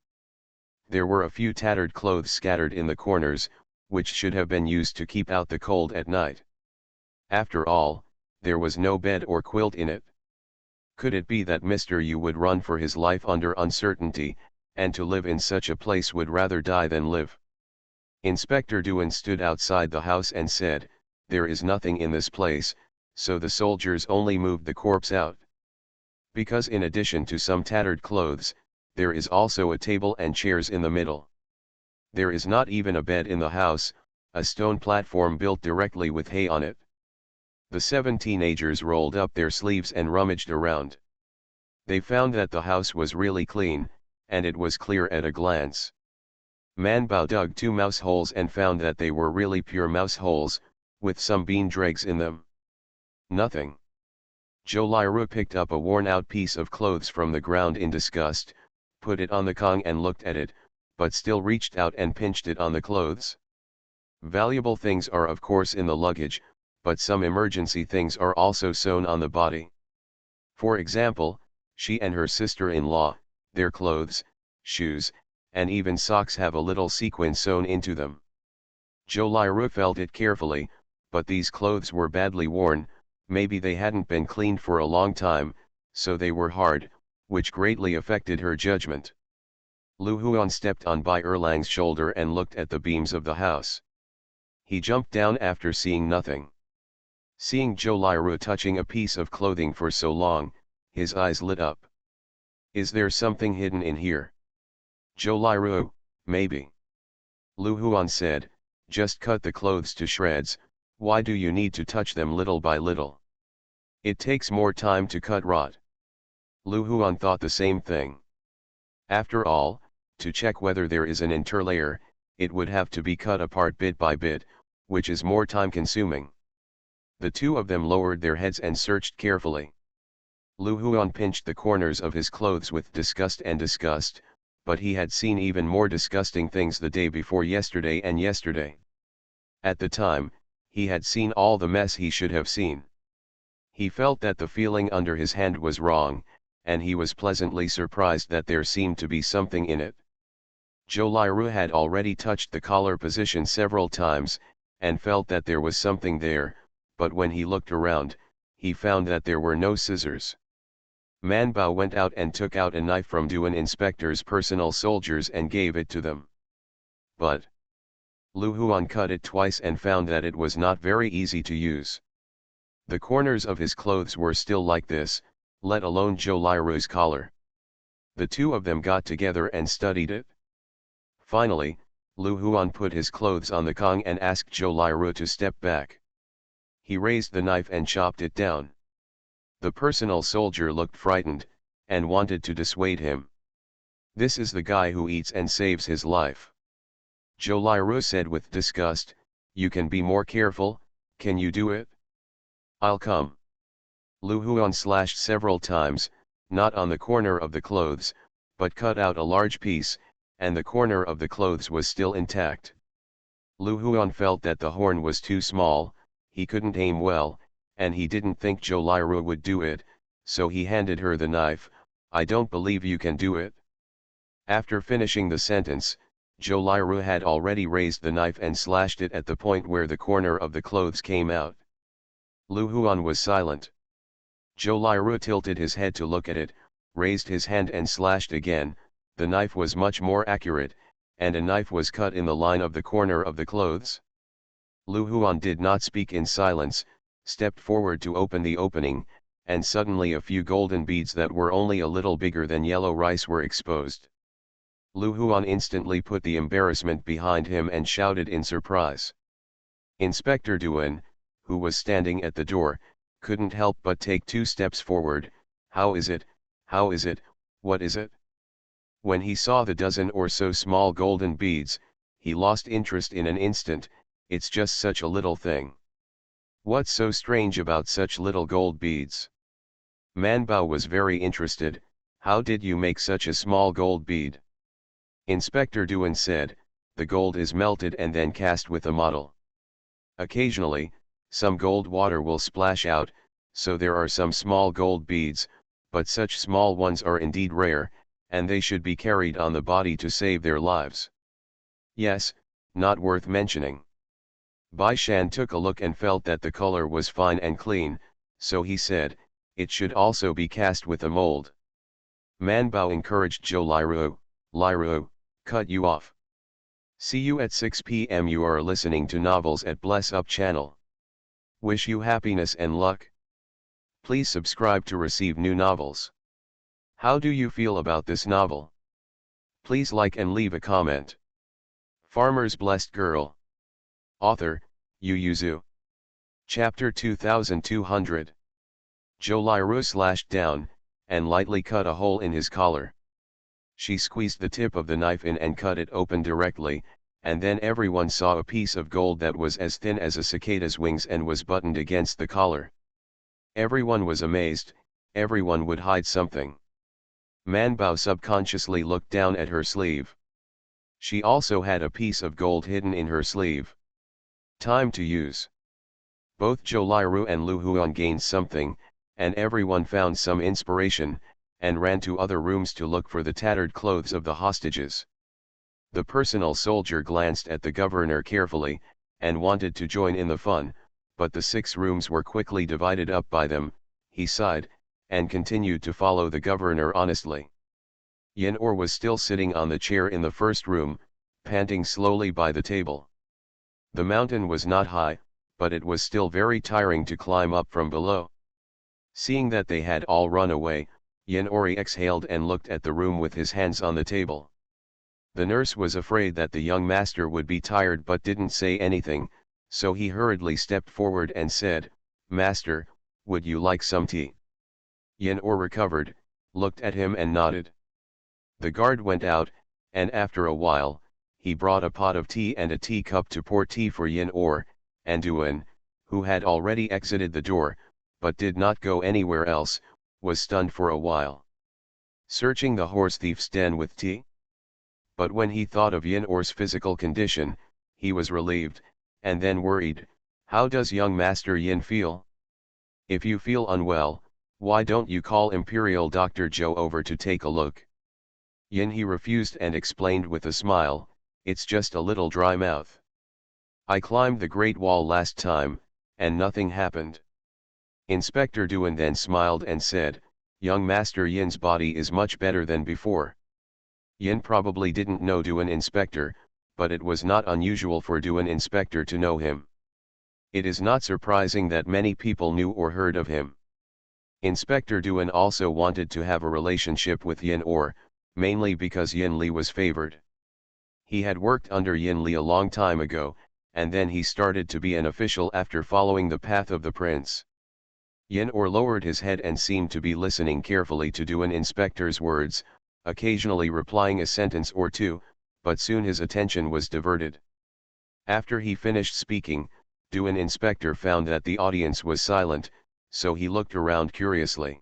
There were a few tattered clothes scattered in the corners, which should have been used to keep out the cold at night. After all, there was no bed or quilt in it. Could it be that Mr. Yu would run for his life under uncertainty, and to live in such a place would rather die than live? Inspector Duan stood outside the house and said, "There is nothing in this place," so the soldiers only moved the corpse out. Because in addition to some tattered clothes, there is also a table and chairs in the middle. There is not even a bed in the house, a stone platform built directly with hay on it. The 7 teenagers rolled up their sleeves and rummaged around. They found that the house was really clean, and it was clear at a glance. Man Bao dug 2 mouse holes and found that they were really pure mouse holes, with some bean dregs in them. Nothing. Zhou Liru picked up a worn-out piece of clothes from the ground in disgust, put it on the Kong and looked at it, but still reached out and pinched it on the clothes. Valuable things are of course in the luggage, but some emergency things are also sewn on the body. For example, she and her sister-in-law, their clothes, shoes, and even socks have a little sequin sewn into them. Zhou Liru felt it carefully, but these clothes were badly worn, maybe they hadn't been cleaned for a long time, so they were hard, which greatly affected her judgment. Lu Huan stepped on Bai Erlang's shoulder and looked at the beams of the house. He jumped down after seeing nothing. Seeing Zhou Liru touching a piece of clothing for so long, his eyes lit up. Is there something hidden in here? Zhou Liru, maybe. Lu Huan said, just cut the clothes to shreds, why do you need to touch them little by little? It takes more time to cut rot. Lu Huan thought the same thing. After all, to check whether there is an interlayer, it would have to be cut apart bit by bit, which is more time consuming. The two of them lowered their heads and searched carefully. Lu Huan pinched the corners of his clothes with disgust, but he had seen even more disgusting things the day before yesterday and yesterday. At the time, he had seen all the mess he should have seen. He felt that the feeling under his hand was wrong, and he was pleasantly surprised that there seemed to be something in it. Zhou Liru had already touched the collar position several times, and felt that there was something there, but when he looked around, he found that there were no scissors. Man Bao went out and took out a knife from Duan Inspector's personal soldiers and gave it to them. But Lu Huan cut it twice and found that it was not very easy to use. The corners of his clothes were still like this, let alone Zhou Liru's collar. The two of them got together and studied it. Finally, Lu Huan put his clothes on the Kong and asked Zhou Liru to step back. He raised the knife and chopped it down. The personal soldier looked frightened, and wanted to dissuade him. This is the guy who eats and saves his life. Zhou Liru said with disgust, you can be more careful, can you do it? I'll come. Lu Huan slashed several times, not on the corner of the clothes, but cut out a large piece, and the corner of the clothes was still intact. Lu Huan felt that the horn was too small, he couldn't aim well, and he didn't think Zhou Liru would do it, so he handed her the knife. I don't believe you can do it. After finishing the sentence, Zhou Liru had already raised the knife and slashed it at the point where the corner of the clothes came out. Lu Huan was silent. Zhou Liru tilted his head to look at it, raised his hand and slashed again. The knife was much more accurate, and a knife was cut in the line of the corner of the clothes. Lu Huan did not speak in silence, stepped forward to open the opening, and suddenly a few golden beads that were only a little bigger than yellow rice were exposed. Lu Huan instantly put the embarrassment behind him and shouted in surprise. Inspector Duan, who was standing at the door, couldn't help but take 2 steps forward. How is it, what is it? When he saw the dozen or so small golden beads, he lost interest in an instant. It's just such a little thing. What's so strange about such little gold beads? Man Bao was very interested. How did you make such a small gold bead? Inspector Duan said, the gold is melted and then cast with a model. Occasionally, some gold water will splash out, so there are some small gold beads, but such small ones are indeed rare, and they should be carried on the body to save their lives. Yes, not worth mentioning. Bai Shan took a look and felt that the color was fine and clean, so he said, it should also be cast with a mold. Man Bao encouraged Zhou Liru, cut you off. See you at 6 p.m. You are listening to Novels at Bless Up channel. Wish you happiness and luck. Please subscribe to receive new novels. How do you feel about this novel? Please like and leave a comment. Farmer's Blessed Girl. Author, Yu Yuzu. Chapter 2200. Zhou Liru slashed down, and lightly cut a hole in his collar. She squeezed the tip of the knife in and cut it open directly, and then everyone saw a piece of gold that was as thin as a cicada's wings and was buttoned against the collar. Everyone was amazed, everyone would hide something. Man Bao subconsciously looked down at her sleeve. She also had a piece of gold hidden in her sleeve. Time to use. Both Zhou Liru and Lu Huan gained something, and everyone found some inspiration, and ran to other rooms to look for the tattered clothes of the hostages. The personal soldier glanced at the governor carefully, and wanted to join in the fun, but the 6 rooms were quickly divided up by them. He sighed, and continued to follow the governor honestly. Yin Or was still sitting on the chair in the first room, panting slowly by the table. The mountain was not high, but it was still very tiring to climb up from below. Seeing that they had all run away, Yin Ori exhaled and looked at the room with his hands on the table. The nurse was afraid that the young master would be tired but didn't say anything, so he hurriedly stepped forward and said, "Master, would you like some tea?" Yin Or recovered, looked at him and nodded. The guard went out, and after a while, he brought a pot of tea and a teacup to pour tea for Yin Or, and Duan, who had already exited the door, but did not go anywhere else, was stunned for a while. Searching the horse thief's den with tea? But when he thought of Yin Or's physical condition, he was relieved, and then worried. How does young Master Yin feel? If you feel unwell, why don't you call Imperial Dr. Zhou over to take a look? Yin he refused and explained with a smile, it's just a little dry mouth. I climbed the Great Wall last time, and nothing happened. Inspector Duan then smiled and said, young Master Yin's body is much better than before. Yin probably didn't know Duan Inspector, but it was not unusual for Duan Inspector to know him. It is not surprising that many people knew or heard of him. Inspector Duan also wanted to have a relationship with Yin Or, mainly because Yin Li was favored. He had worked under Yin Li a long time ago, and then he started to be an official after following the path of the prince. Yin Or lowered his head and seemed to be listening carefully to Duan Inspector's words, occasionally replying a sentence or two, but soon his attention was diverted. After he finished speaking, Duan Inspector found that the audience was silent, so he looked around curiously.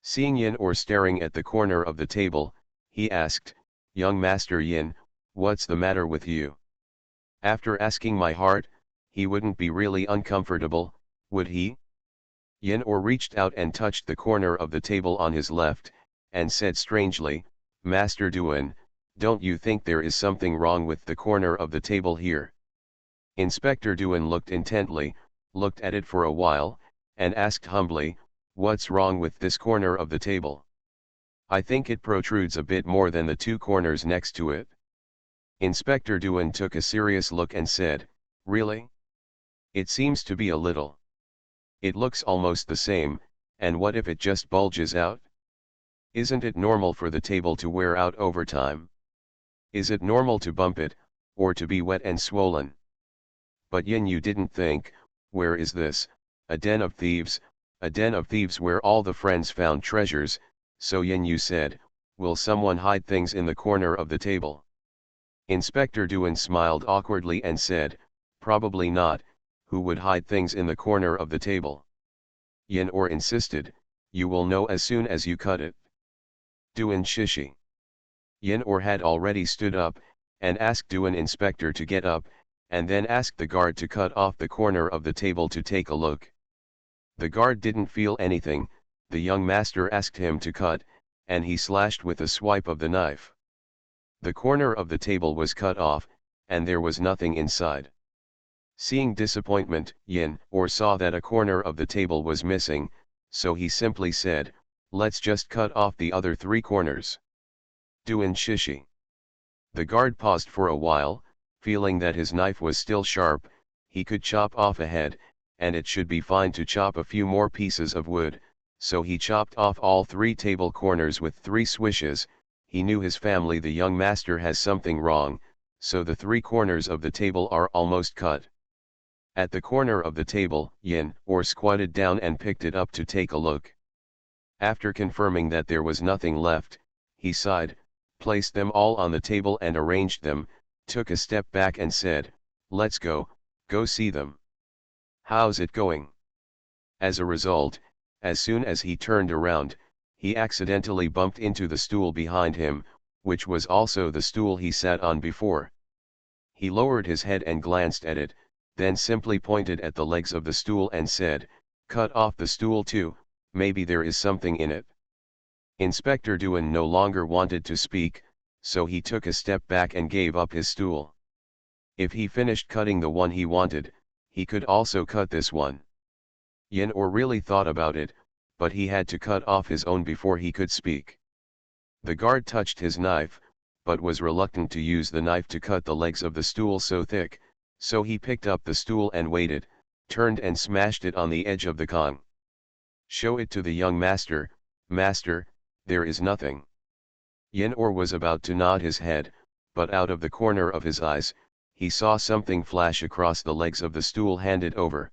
Seeing Yin Or staring at the corner of the table, he asked, young Master Yin, what's the matter with you? After asking my heart, he wouldn't be really uncomfortable, would he? Yin Or reached out and touched the corner of the table on his left, and said strangely, Master Duan, don't you think there is something wrong with the corner of the table here? Inspector Duan looked intently, looked at it for a while, and asked humbly, what's wrong with this corner of the table? I think it protrudes a bit more than the two corners next to it. Inspector Duan took a serious look and said, really? It seems to be a little. It looks almost the same, and what if it just bulges out? Isn't it normal for the table to wear out over time? Is it normal to bump it, or to be wet and swollen? But Yin, you didn't think, where is this, a den of thieves where all the friends found treasures, so Yin you said, will someone hide things in the corner of the table? Inspector Duan smiled awkwardly and said, probably not, who would hide things in the corner of the table? Yin Or insisted, you will know as soon as you cut it. Duan shishi. Yin Or had already stood up, and asked Duan Inspector to get up, and then asked the guard to cut off the corner of the table to take a look. The guard didn't feel anything, the young master asked him to cut, and he slashed with a swipe of the knife. The corner of the table was cut off, and there was nothing inside. Seeing disappointment, Yin Or saw that a corner of the table was missing, so he simply said, let's just cut off the other three corners. Duan shishi. The guard paused for a while, feeling that his knife was still sharp, he could chop off a head, and it should be fine to chop a few more pieces of wood, so he chopped off all three table corners with 3 swishes. He knew his family, the young master has something wrong, so the 3 corners of the table are almost cut. At the corner of the table, Yin Or squatted down and picked it up to take a look. After confirming that there was nothing left, he sighed, placed them all on the table and arranged them, took a step back and said, let's go see them. How's it going? As a result, as soon as he turned around, he accidentally bumped into the stool behind him, which was also the stool he sat on before. He lowered his head and glanced at it, then simply pointed at the legs of the stool and said, cut off the stool too, maybe there is something in it. Inspector Duan no longer wanted to speak, so he took a step back and gave up his stool. If he finished cutting the one he wanted, he could also cut this one. Yin Or really thought about it, but he had to cut off his own before he could speak. The guard touched his knife, but was reluctant to use the knife to cut the legs of the stool so thick, so he picked up the stool and waited, turned and smashed it on the edge of the con. "Show it to the young master, master, there is nothing." Yin-Or was about to nod his head, but out of the corner of his eyes, he saw something flash across the legs of the stool handed over.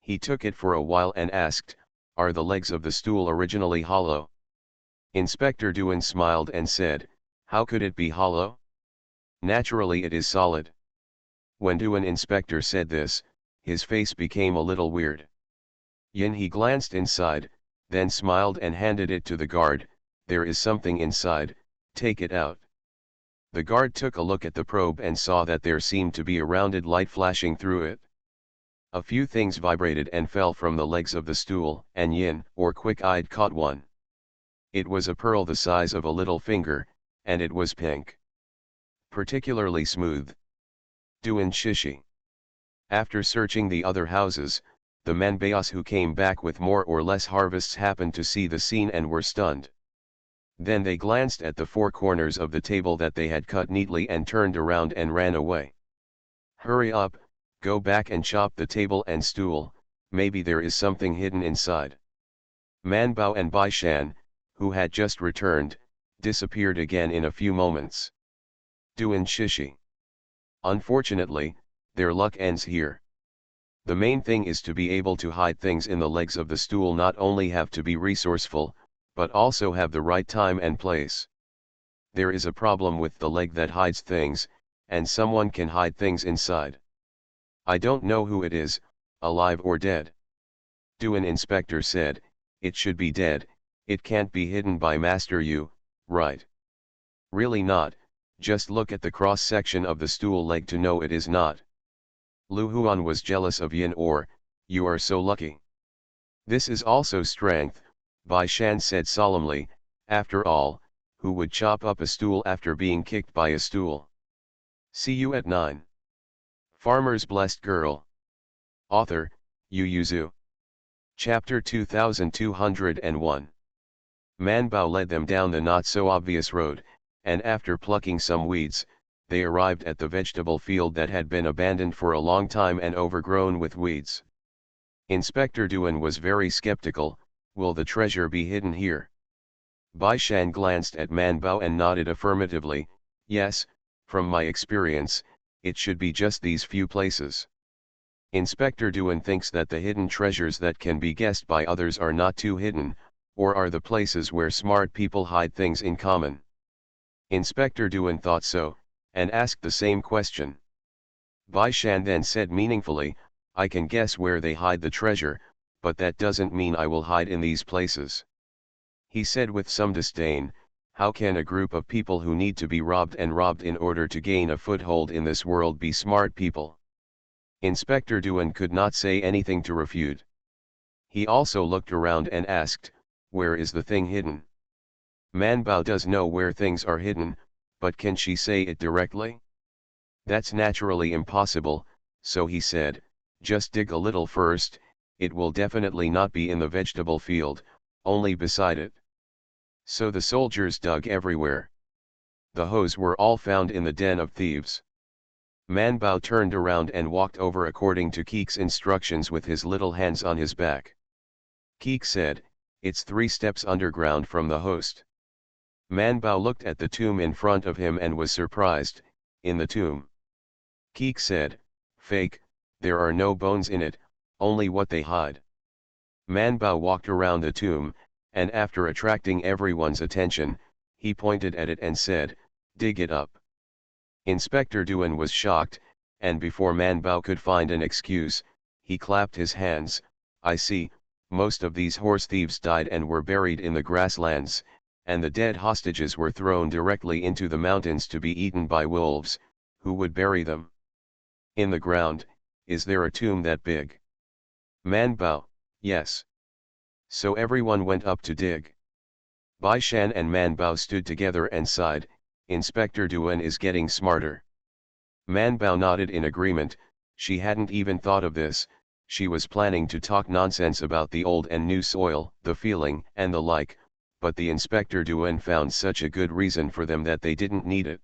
He took it for a while and asked, "Are the legs of the stool originally hollow?" Inspector Duan smiled and said, "How could it be hollow? Naturally it is solid." When Duan Inspector said this, his face became a little weird. He glanced inside, then smiled and handed it to the guard. "There is something inside, take it out." The guard took a look at the probe and saw that there seemed to be a rounded light flashing through it. A few things vibrated and fell from the legs of the stool, and Yin-Or quick-eyed caught one. It was a pearl the size of a little finger, and it was pink. Particularly smooth. Duan Shishi. After searching the other houses, the Manbayas who came back with more or less harvests happened to see the scene and were stunned. Then they glanced at the four corners of the table that they had cut neatly and turned around and ran away. "Hurry up, go back and chop the table and stool, maybe there is something hidden inside." Manbao and Bai Shan, who had just returned, disappeared again in a few moments. Duan Shishi. Unfortunately, their luck ends here. The main thing is to be able to hide things in the legs of the stool, not only have to be resourceful, but also have the right time and place. There is a problem with the leg that hides things, and someone can hide things inside. I don't know who it is, alive or dead. Duan Inspector said, "It should be dead, it can't be hidden by Master Yu, right?" "Really not, just look at the cross-section of the stool leg to know it is not." Lu Huan was jealous of Yin-Or, "You are so lucky." "This is also strength," Bai Shan said solemnly, "after all, who would chop up a stool after being kicked by a stool?" See you at 9. Farmer's Blessed Girl. Author, Yu Yuzu. Chapter 2201. Manbao led them down the not-so-obvious road, and after plucking some weeds, they arrived at the vegetable field that had been abandoned for a long time and overgrown with weeds. Inspector Duan was very skeptical. Will the treasure be hidden here? Bai Shan glanced at Manbao and nodded affirmatively. "Yes, from my experience, it should be just these few places." Inspector Duan thinks that the hidden treasures that can be guessed by others are not too hidden, or are the places where smart people hide things in common. Inspector Duan thought so, and asked the same question. Bai Shan then said meaningfully, "I can guess where they hide the treasure, but that doesn't mean I will hide in these places." He said with some disdain, "How can a group of people who need to be robbed in order to gain a foothold in this world be smart people?" Inspector Duan could not say anything to refute. He also looked around and asked, "Where is the thing hidden?" Manbao does know where things are hidden, but can she say it directly? That's naturally impossible, so he said, "Just dig a little first, it will definitely not be in the vegetable field, only beside it." So the soldiers dug everywhere. The hoes were all found in the den of thieves. Manbao turned around and walked over according to Keek's instructions with his little hands on his back. Keek said, "It's 3 steps underground from the host." Manbao looked at the tomb in front of him and was surprised. "In the tomb?" Keek said, "Fake, there are no bones in it, only what they hide." Manbao walked around the tomb, and after attracting everyone's attention, he pointed at it and said, "Dig it up." Inspector Duan was shocked, and before Manbao could find an excuse, he clapped his hands. "I see, most of these horse thieves died and were buried in the grasslands, and the dead hostages were thrown directly into the mountains to be eaten by wolves. Who would bury them?" "In the ground. Is there a tomb that big?" Manbao, "Yes." So everyone went up to dig. Bai Shan and Manbao stood together and sighed, "Inspector Duan is getting smarter." Manbao nodded in agreement. She hadn't even thought of this, She was planning to talk nonsense about the old and new soil, the feeling, and the like, but the Inspector Duen found such a good reason for them that they didn't need it.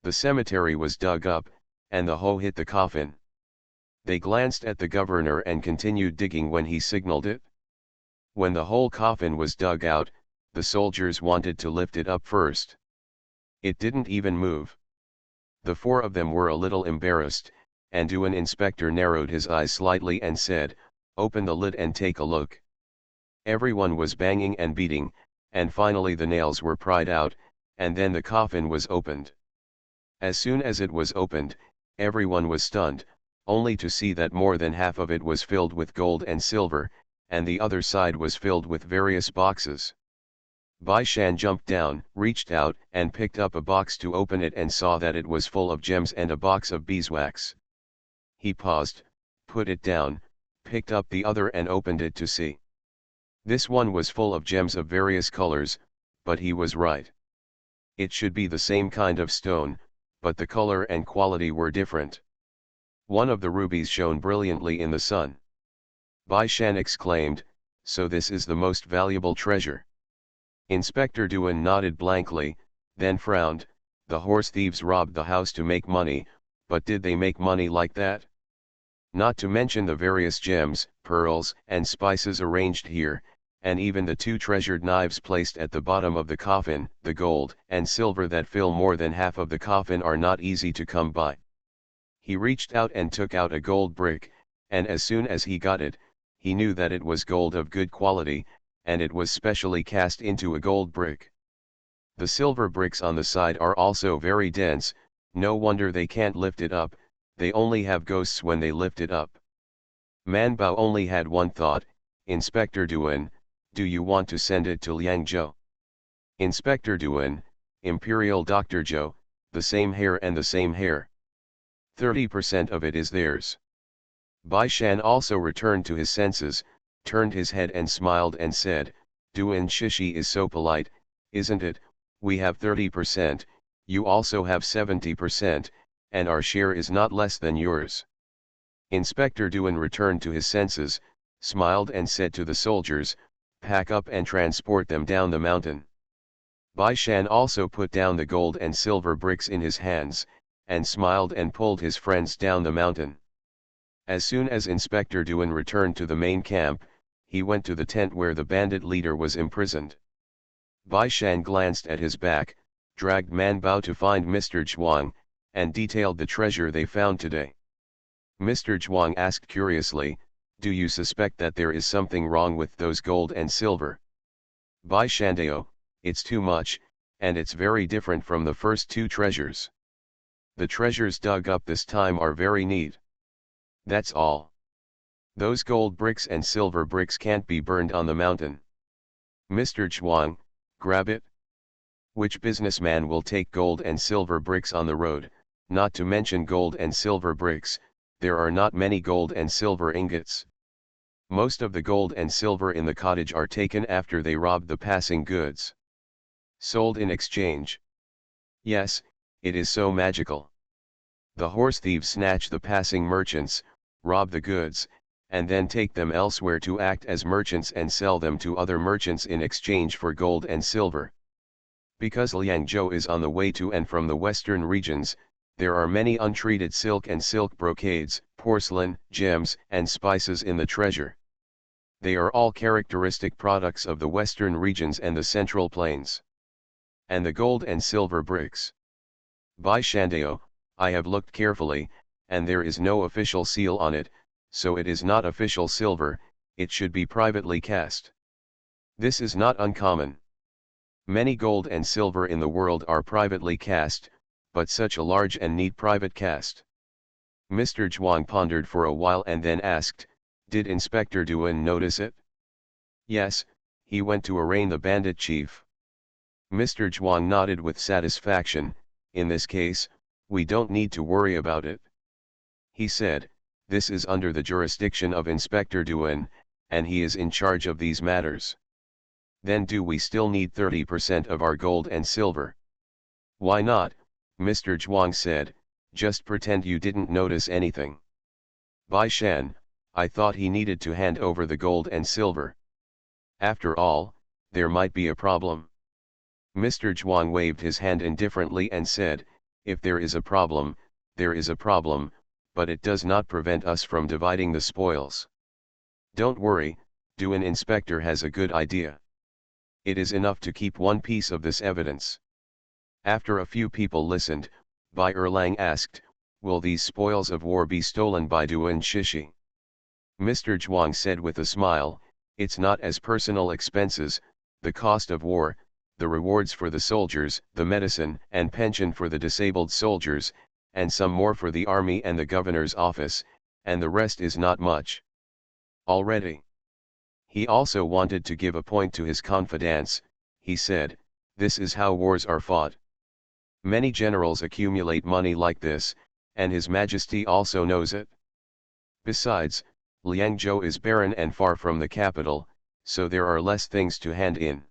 The cemetery was dug up, and the hoe hit the coffin. They glanced at the governor and continued digging when he signaled it. When the whole coffin was dug out, the soldiers wanted to lift it up first. It didn't even move. The four of them were a little embarrassed, and Duen Inspector narrowed his eyes slightly and said, "Open the lid and take a look." Everyone was banging and beating, and finally the nails were pried out, and then the coffin was opened. As soon as it was opened, everyone was stunned, only to see that more than half of it was filled with gold and silver, and the other side was filled with various boxes. Bai Shan jumped down, reached out, and picked up a box to open it and saw that it was full of gems and a box of beeswax. He paused, put it down, picked up the other and opened it to see. This one was full of gems of various colors, but he was right. It should be the same kind of stone, but the color and quality were different. One of the rubies shone brilliantly in the sun. Bai Shan exclaimed, "So this is the most valuable treasure." Inspector Duen nodded blankly, then frowned. The horse thieves robbed the house to make money, but did they make money like that? Not to mention the various gems, pearls, and spices arranged here, and even the two treasured knives placed at the bottom of the coffin. The gold and silver that fill more than half of the coffin are not easy to come by. He reached out and took out a gold brick, and as soon as he got it, he knew that it was gold of good quality, and it was specially cast into a gold brick. The silver bricks on the side are also very dense, no wonder they can't lift it up, they only have ghosts when they lift it up. Man Bao only had one thought, "Inspector Duen, do you want to send it to Liangzhou?" "Inspector Duen, Imperial Dr. Zhou, the same hair and the same hair. 30% of it is theirs." Bai Shan also returned to his senses, turned his head and smiled and said, "Duen Shishi is so polite, isn't it? We have 30%, you also have 70%, and our share is not less than yours." Inspector Duen returned to his senses, smiled and said to the soldiers, "Pack up and transport them down the mountain." Bai Shan also put down the gold and silver bricks in his hands, and smiled and pulled his friends down the mountain. As soon as Inspector Duen returned to the main camp, he went to the tent where the bandit leader was imprisoned. Bai Shan glanced at his back, dragged Man Bao to find Mr. Zhuang, and detailed the treasure they found today. Mr. Zhuang asked curiously, "Do you suspect that there is something wrong with those gold and silver?" Bai Shandao, "It's too much, and it's very different from the first two treasures. The treasures dug up this time are very neat. That's all. Those gold bricks and silver bricks can't be burned on the mountain." "Mr. Zhuang, grab it. Which businessman will take gold and silver bricks on the road? Not to mention gold and silver bricks, there are not many gold and silver ingots. Most of the gold and silver in the cottage are taken after they rob the passing goods. Sold in exchange. Yes, it is so magical. The horse thieves snatch the passing merchants, rob the goods, and then take them elsewhere to act as merchants and sell them to other merchants in exchange for gold and silver. Because Liangzhou is on the way to and from the western regions, there are many untreated silk and silk brocades, porcelain, gems, and spices in the treasure. They are all characteristic products of the western regions and the central plains. And the gold and silver bricks. Bai Shandao, I have looked carefully, and there is no official seal on it, so it is not official silver, it should be privately cast. This is not uncommon. Many gold and silver in the world are privately cast, but such a large and neat private cast." Mr. Zhuang pondered for a while and then asked, "Did Inspector Duen notice it?" "Yes, he went to arraign the bandit chief." Mr. Zhuang nodded with satisfaction. "In this case, we don't need to worry about it," he said. "This is under the jurisdiction of Inspector Duen, and he is in charge of these matters." "Then do we still need 30% of our gold and silver?" "Why not?" Mr. Zhuang said, "just pretend you didn't notice anything." "Bai Shan, I thought he needed to hand over the gold and silver. After all, there might be a problem. Mr. Zhuang waved his hand indifferently and said, if there is a problem, there is a problem, but it does not prevent us from dividing the spoils. Don't worry, Duan Inspector has a good idea. It is enough to keep one piece of this evidence. After a few people listened, Bai Erlang asked, will these spoils of war be stolen by Duan Shishi? Mr. Zhuang said with a smile, it's not as personal expenses, the cost of war, the rewards for the soldiers, the medicine and pension for the disabled soldiers, and some more for the army and the governor's office, and the rest is not much. Already. He also wanted to give a point to his confidants. He said, this is how wars are fought. Many generals accumulate money like this, and His Majesty also knows it. Besides, Liangzhou is barren and far from the capital, so there are less things to hand in.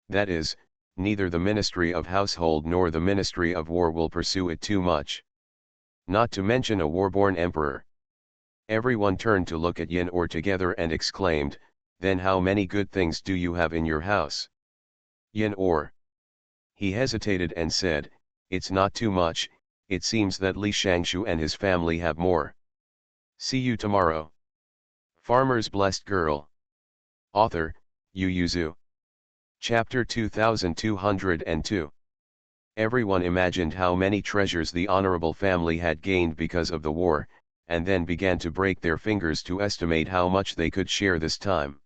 That is, neither the Ministry of Household nor the Ministry of War will pursue it too much. Not to mention a war-born emperor. Everyone turned to look at Yin Or together and exclaimed, then how many good things do you have in your house? Yin Or. He hesitated and said, it's not too much, it seems that Li Shangshu and his family have more. See you tomorrow. Farmer's Blessed Girl. Author, Yu Yuzu. Chapter 2202. Everyone imagined how many treasures the honorable family had gained because of the war, and then began to break their fingers to estimate how much they could share this time.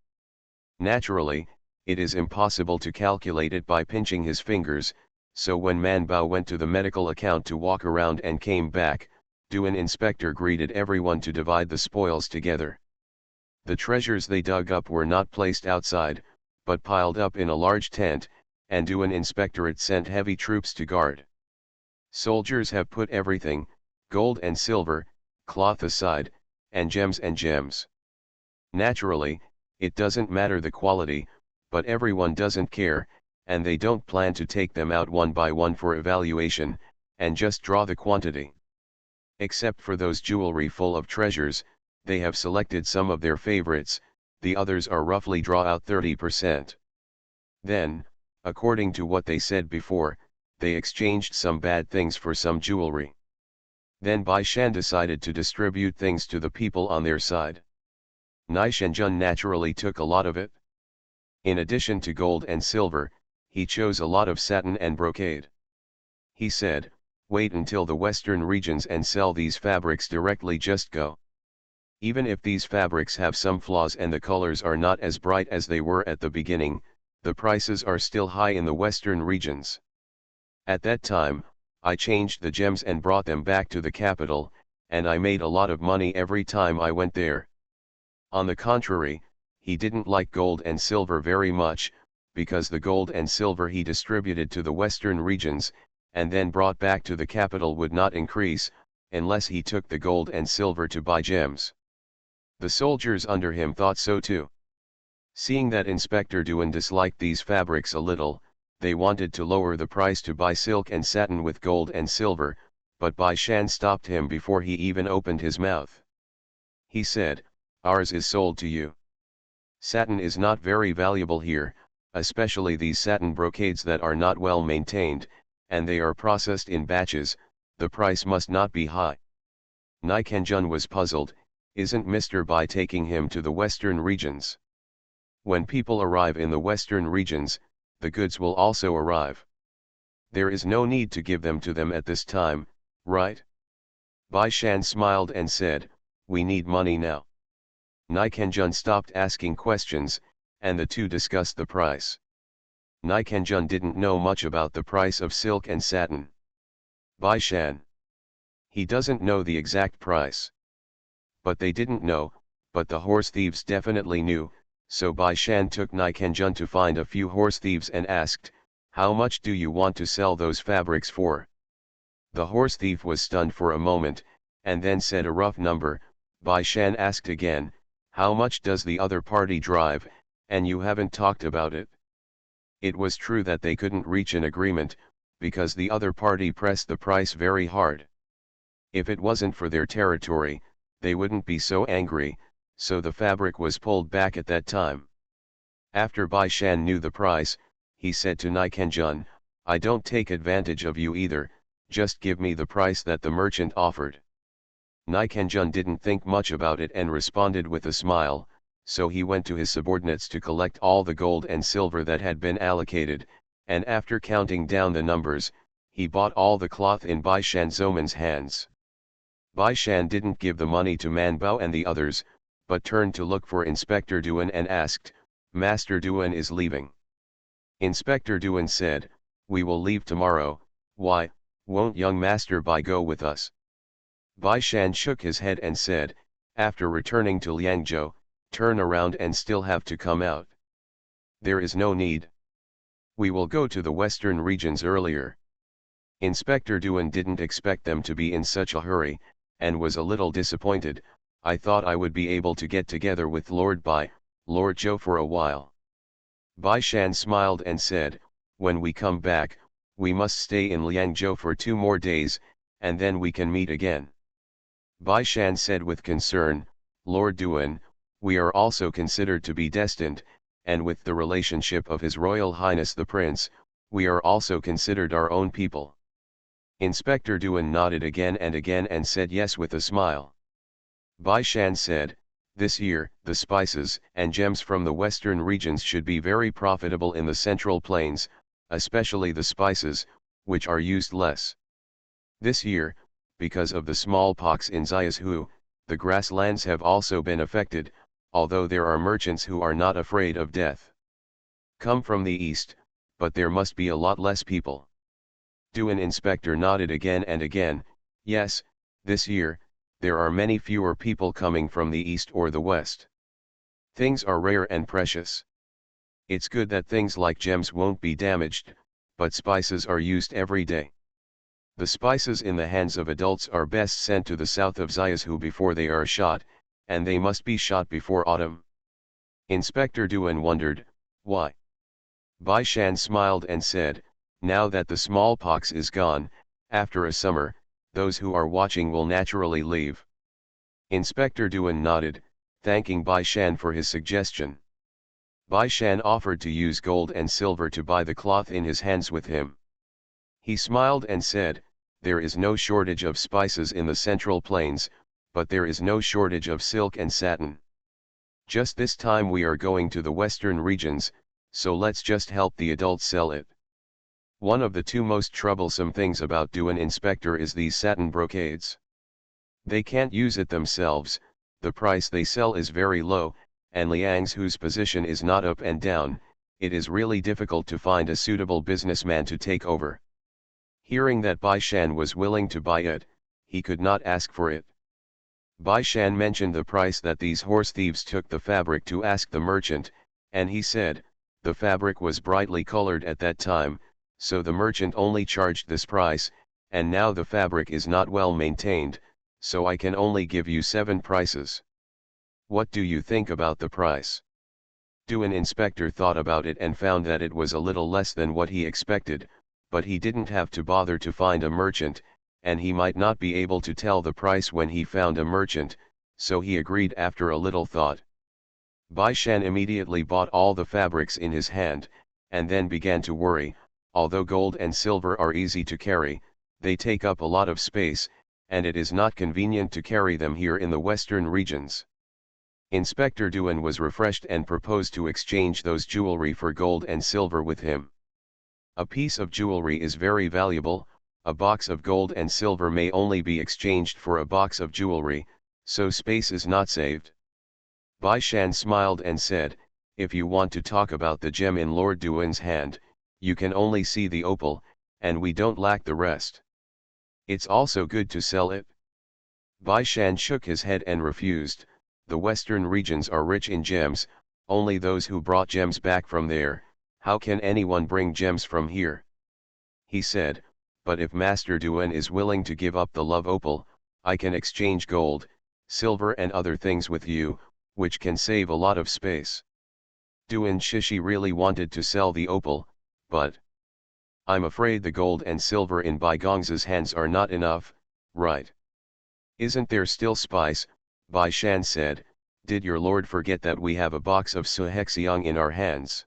Naturally, it is impossible to calculate it by pinching his fingers, so when Man Bao went to the medical account to walk around and came back, Duan Inspector greeted everyone to divide the spoils together. The treasures they dug up were not placed outside, but piled up in a large tent, and Duan Inspectorate sent heavy troops to guard. Soldiers have put everything, gold and silver, cloth aside, and gems. Naturally, it doesn't matter the quality, but everyone doesn't care, and they don't plan to take them out one by one for evaluation, and just draw the quantity. Except for those jewelry full of treasures, they have selected some of their favorites, the others are roughly draw out 30%. Then, according to what they said before, they exchanged some bad things for some jewelry. Then Bai Shan decided to distribute things to the people on their side. Nai Shenjun naturally took a lot of it. In addition to gold and silver, he chose a lot of satin and brocade. He said, wait until the western regions and sell these fabrics directly, just go. Even if these fabrics have some flaws and the colors are not as bright as they were at the beginning, the prices are still high in the western regions. At that time, I changed the gems and brought them back to the capital, and I made a lot of money every time I went there. On the contrary, he didn't like gold and silver very much, because the gold and silver he distributed to the western regions, and then brought back to the capital would not increase, unless he took the gold and silver to buy gems. The soldiers under him thought so too. Seeing that Inspector Duan disliked these fabrics a little, they wanted to lower the price to buy silk and satin with gold and silver, but Bai Shan stopped him before he even opened his mouth. He said, ours is sold to you. Satin is not very valuable here, especially these satin brocades that are not well maintained, and they are processed in batches, the price must not be high. Nai Kenjun was puzzled, isn't Mr. Bai taking him to the western regions? When people arrive in the western regions, the goods will also arrive. There is no need to give them to them at this time, right? Bai Shan smiled and said, we need money now. Nai Kenjun stopped asking questions, and the two discussed the price. Nai Kenjun didn't know much about the price of silk and satin. Bai Shan. He doesn't know the exact price. But they didn't know, but the horse thieves definitely knew, so Bai Shan took Nai Kenjun to find a few horse thieves and asked, how much do you want to sell those fabrics for? The horse thief was stunned for a moment, and then said a rough number. Bai Shan asked again, how much does the other party drive, and you haven't talked about it? It was true that they couldn't reach an agreement, because the other party pressed the price very hard. If it wasn't for their territory, they wouldn't be so angry, so the fabric was pulled back at that time. After Bai Shan knew the price, he said to Nikanjun, "I don't take advantage of you either, just give me the price that the merchant offered." Nikanjun didn't think much about it and responded with a smile, so he went to his subordinates to collect all the gold and silver that had been allocated, and after counting down the numbers, he bought all the cloth in Bai Shan Zoman's hands. Bai Shan didn't give the money to Man Bao and the others, but turned to look for Inspector Duan and asked, "Master Duan is leaving?" Inspector Duan said, "We will leave tomorrow. Why, won't young Master Bai go with us?" Bai Shan shook his head and said, "After returning to Liangzhou, turn around and still have to come out. There is no need. We will go to the western regions earlier." Inspector Duan didn't expect them to be in such a hurry, and was a little disappointed. "I thought I would be able to get together with Lord Bai, Lord Zhou for a while." Bai Shan smiled and said, "When we come back, we must stay in Liangzhou for 2 more days, and then we can meet again." Bai Shan said with concern, "Lord Duan, we are also considered to be destined, and with the relationship of His Royal Highness the Prince, we are also considered our own people." Inspector Duan nodded again and said yes with a smile. Bai Shan said, "This year, the spices and gems from the western regions should be very profitable in the central plains, especially the spices, which are used less. This year, because of the smallpox in Xiaoshu, the grasslands have also been affected, although there are merchants who are not afraid of death. Come from the east, but there must be a lot less people." Duan Inspector nodded again and again, "Yes, this year, there are many fewer people coming from the east or the west. Things are rare and precious. It's good that things like gems won't be damaged, but spices are used every day. The spices in the hands of adults are best sent to the south of Xiaoshu before they are shot, and they must be shot before autumn." Inspector Duan wondered, "Why?" Bai Shan smiled and said, "Now that the smallpox is gone, after a summer, those who are watching will naturally leave." Inspector Duan nodded, thanking Bai Shan for his suggestion. Bai Shan offered to use gold and silver to buy the cloth in his hands with him. He smiled and said, "There is no shortage of spices in the central plains, but there is no shortage of silk and satin. Just this time we are going to the western regions, so let's just help the adults sell it." One of the 2 most troublesome things about Duan Inspector is these satin brocades. They can't use it themselves, the price they sell is very low, and Liang's whose position is not up and down, it is really difficult to find a suitable businessman to take over. Hearing that Bai Shan was willing to buy it, he could not ask for it. Bai Shan mentioned the price that these horse thieves took the fabric to ask the merchant, and he said, the fabric was brightly colored at that time, so the merchant only charged this price, and now the fabric is not well maintained, so I can only give you 7 prices. What do you think about the price?" Duan Inspector thought about it and found that it was a little less than what he expected, but he didn't have to bother to find a merchant, and he might not be able to tell the price when he found a merchant, so he agreed after a little thought. Bai Shan immediately bought all the fabrics in his hand, and then began to worry. Although gold and silver are easy to carry, they take up a lot of space, and it is not convenient to carry them here in the western regions. Inspector Duan was refreshed and proposed to exchange those jewelry for gold and silver with him. A piece of jewelry is very valuable, a box of gold and silver may only be exchanged for a box of jewelry, so space is not saved. Bai Shan smiled and said, "If you want to talk about the gem in Lord Duan's hand, you can only see the opal, and we don't lack the rest. It's also good to sell it." Bai Shan shook his head and refused. "The western regions are rich in gems, only those who brought gems back from there. How can anyone bring gems from here?" He said, "But if Master Duan is willing to give up the love opal, I can exchange gold, silver and other things with you, which can save a lot of space." Duan Shishi really wanted to sell the opal, but "I'm afraid the gold and silver in Bai Gong's hands are not enough, right?" "Isn't there still spice?" Bai Shan said, Did your lord forget that we have a box of suhexiang in our hands?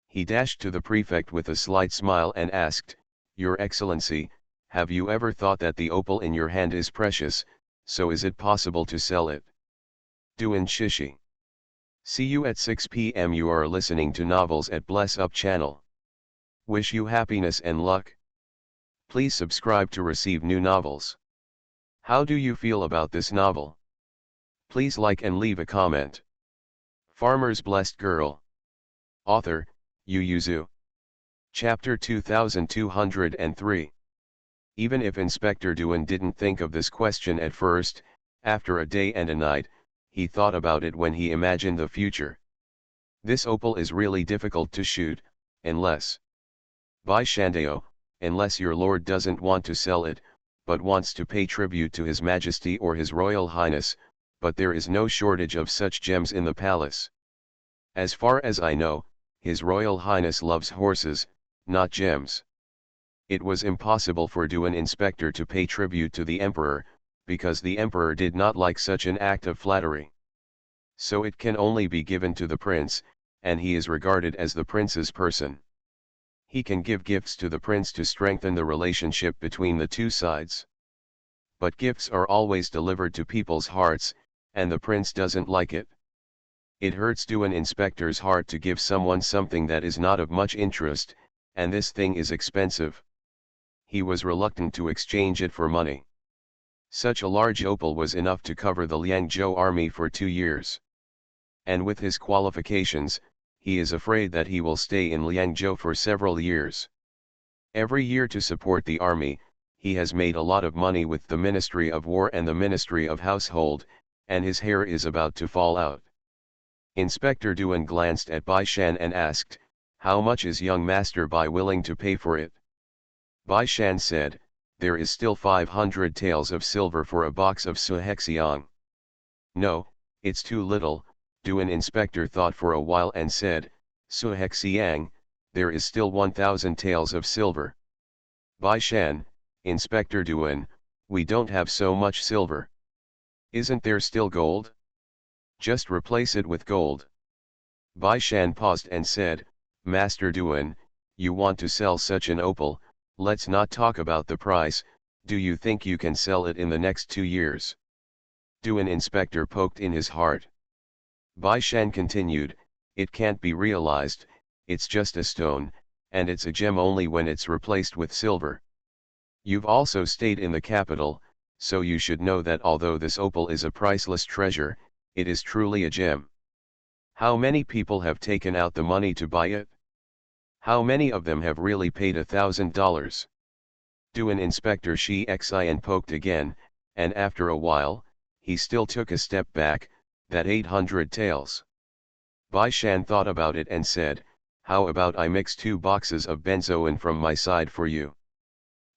He dashed to the prefect with a slight smile and asked, Your Excellency, have you ever thought that the opal in your hand is precious, so is it possible to sell it? Duan Shishi. See you at 6 p.m. You are listening to Novels at Bless Up channel. Wish you happiness and luck. Please subscribe to receive new novels. How do you feel about this novel? Please like and leave a comment. Farmer's Blessed Girl. Author, Yu Yuzu. Chapter 2203. Even if Inspector Duan didn't think of this question at first, after a day and a night, he thought about it when he imagined the future. This opal is really difficult to shoot, unless. By Shandao, unless your lord doesn't want to sell it, but wants to pay tribute to His Majesty or His Royal Highness, but there is no shortage of such gems in the palace. As far as I know, His Royal Highness loves horses, not gems. It was impossible for Duan Inspector to pay tribute to the Emperor, because the Emperor did not like such an act of flattery. So it can only be given to the prince, and he is regarded as the prince's person. He can give gifts to the prince to strengthen the relationship between the two sides. But gifts are always delivered to people's hearts, and the prince doesn't like it. It hurts Duan Inspector's heart to give someone something that is not of much interest, and this thing is expensive. He was reluctant to exchange it for money. Such a large opal was enough to cover the Liangzhou army for 2 years. And with his qualifications, he is afraid that he will stay in Liangzhou for several years. Every year to support the army, he has made a lot of money with the Ministry of War and the Ministry of Household, and his hair is about to fall out. Inspector Duan glanced at Bai Shan and asked, How much is young Master Bai willing to pay for it? Bai Shan said, There is still 500 taels of silver for a box of suhexiang. No, it's too little. Duan Inspector thought for a while and said, Suhexiang, there is still 1,000 taels of silver. Bai Shan, Inspector Duan, we don't have so much silver. Isn't there still gold? Just replace it with gold. Bai Shan paused and said, Master Duan, you want to sell such an opal, let's not talk about the price, do you think you can sell it in the next 2 years? Duan Inspector poked in his heart. Bai Shan continued, It can't be realized, it's just a stone, and it's a gem only when it's replaced with silver. You've also stayed in the capital, so you should know that although this opal is a priceless treasure, it is truly a gem. How many people have taken out the money to buy it? How many of them have really paid $1,000? Duan Inspector Shi Xi and poked again, and after a while, he still took a step back, that 800 taels. Bai Shan thought about it and said, How about I mix 2 boxes of benzoin from my side for you?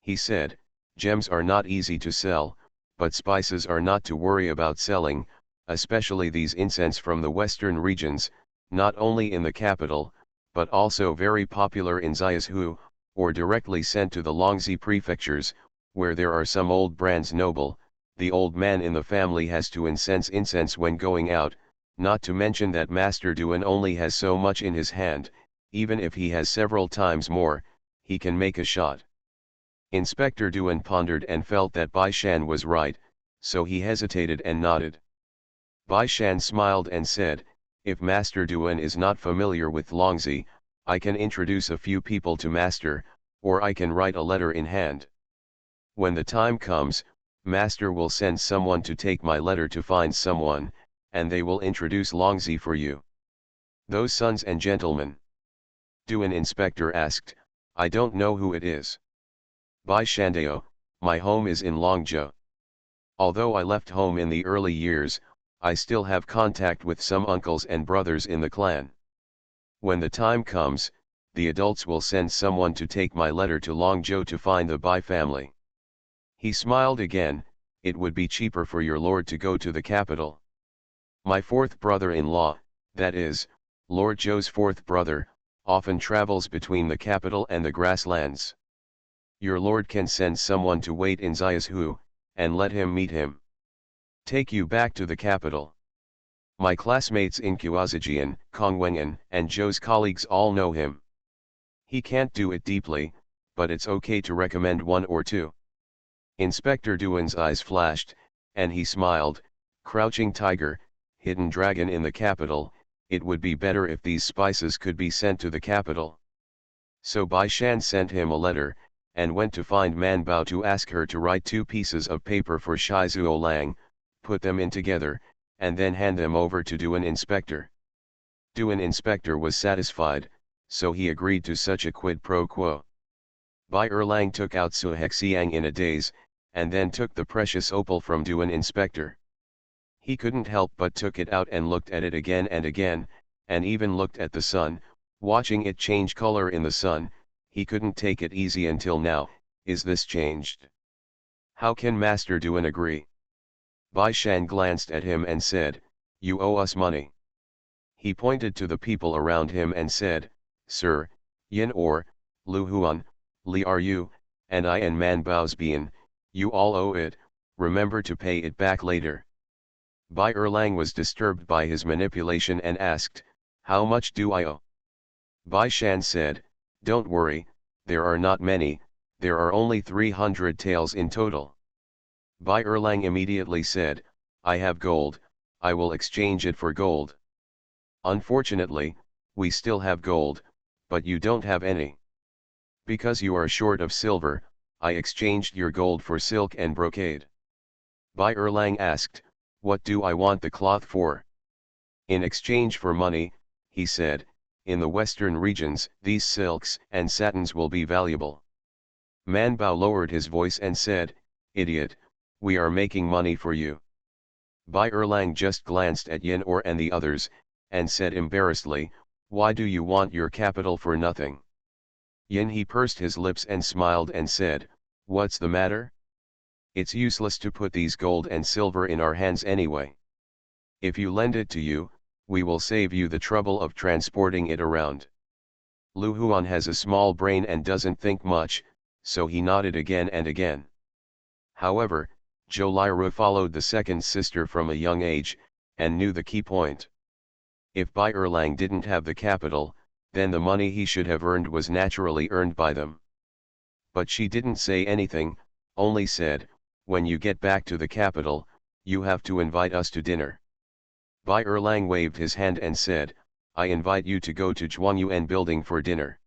He said, Gems are not easy to sell, but spices are not to worry about selling, especially these incense from the western regions, not only in the capital, but also very popular in Jiazhu, or directly sent to the Longzi prefectures, where there are some old brands noble. The old man in the family has to incense when going out, not to mention that Master Duan only has so much in his hand, even if he has several times more, he can make a shot. Inspector Duan pondered and felt that Bai Shan was right, so he hesitated and nodded. Bai Shan smiled and said, If Master Duan is not familiar with Longzi, I can introduce a few people to Master, or I can write a letter in hand. When the time comes, Master will send someone to take my letter to find someone, and they will introduce Longzi for you. Those sons and gentlemen. Duan Inspector asked, I don't know who it is. Bai Shandao, my home is in Longzhou. Although I left home in the early years, I still have contact with some uncles and brothers in the clan. When the time comes, the adults will send someone to take my letter to Longzhou to find the Bai family. He smiled again, It would be cheaper for your lord to go to the capital. My 4th brother-in-law, that is, Lord Zhou's 4th brother, often travels between the capital and the grasslands. Your lord can send someone to wait in Jiazhu, and let him meet him. Take you back to the capital. My classmates in Kuazijian, Kongwengan, and Zhou's colleagues all know him. He can't do it deeply, but it's okay to recommend one or two. Inspector Duan's eyes flashed, and he smiled. Crouching tiger, hidden dragon in the capital, it would be better if these spices could be sent to the capital. So Bai Shan sent him a letter, and went to find Man Bao to ask her to write 2 pieces of paper for Shai Zuo Lang, put them in together, and then hand them over to Duan Inspector. Duan Inspector was satisfied, so he agreed to such a quid pro quo. Bai Erlang took out Su Hexiang in a daze, and then took the precious opal from Duan Inspector. He couldn't help but took it out and looked at it again, and even looked at the sun, watching it change color in the sun. He couldn't take it easy until now. Is this changed? How can Master Duan agree? Bai Shan glanced at him and said, "You owe us money." He pointed to the people around him and said, "Sir, Yin or, Lu Huan, Li are you, and I and Man Bao's Bien, you all owe it, remember to pay it back later." Bai Erlang was disturbed by his manipulation and asked, "How much do I owe?" Bai Shan said, "Don't worry, there are not many, there are only 300 taels in total." Bai Erlang immediately said, "I have gold, I will exchange it for gold." "Unfortunately, we still have gold, but you don't have any. Because you are short of silver, I exchanged your gold for silk and brocade." Bai Erlang asked, "What do I want the cloth for?" "In exchange for money," he said, "in the western regions these silks and satins will be valuable." Man Bao lowered his voice and said, "Idiot, we are making money for you." Bai Erlang just glanced at Yin Or and the others, and said embarrassedly, "Why do you want your capital for nothing?" Yin he pursed his lips and smiled and said, "What's the matter? It's useless to put these gold and silver in our hands anyway. If you lend it to you, we will save you the trouble of transporting it around." Lu Huan has a small brain and doesn't think much, so he nodded again and again. However, Zhou Liru followed the second sister from a young age, and knew the key point. If Bai Erlang didn't have the capital, then the money he should have earned was naturally earned by them. But she didn't say anything, only said, "When you get back to the capital, you have to invite us to dinner." Bai Erlang waved his hand and said, "I invite you to go to Zhuangyuan building for dinner."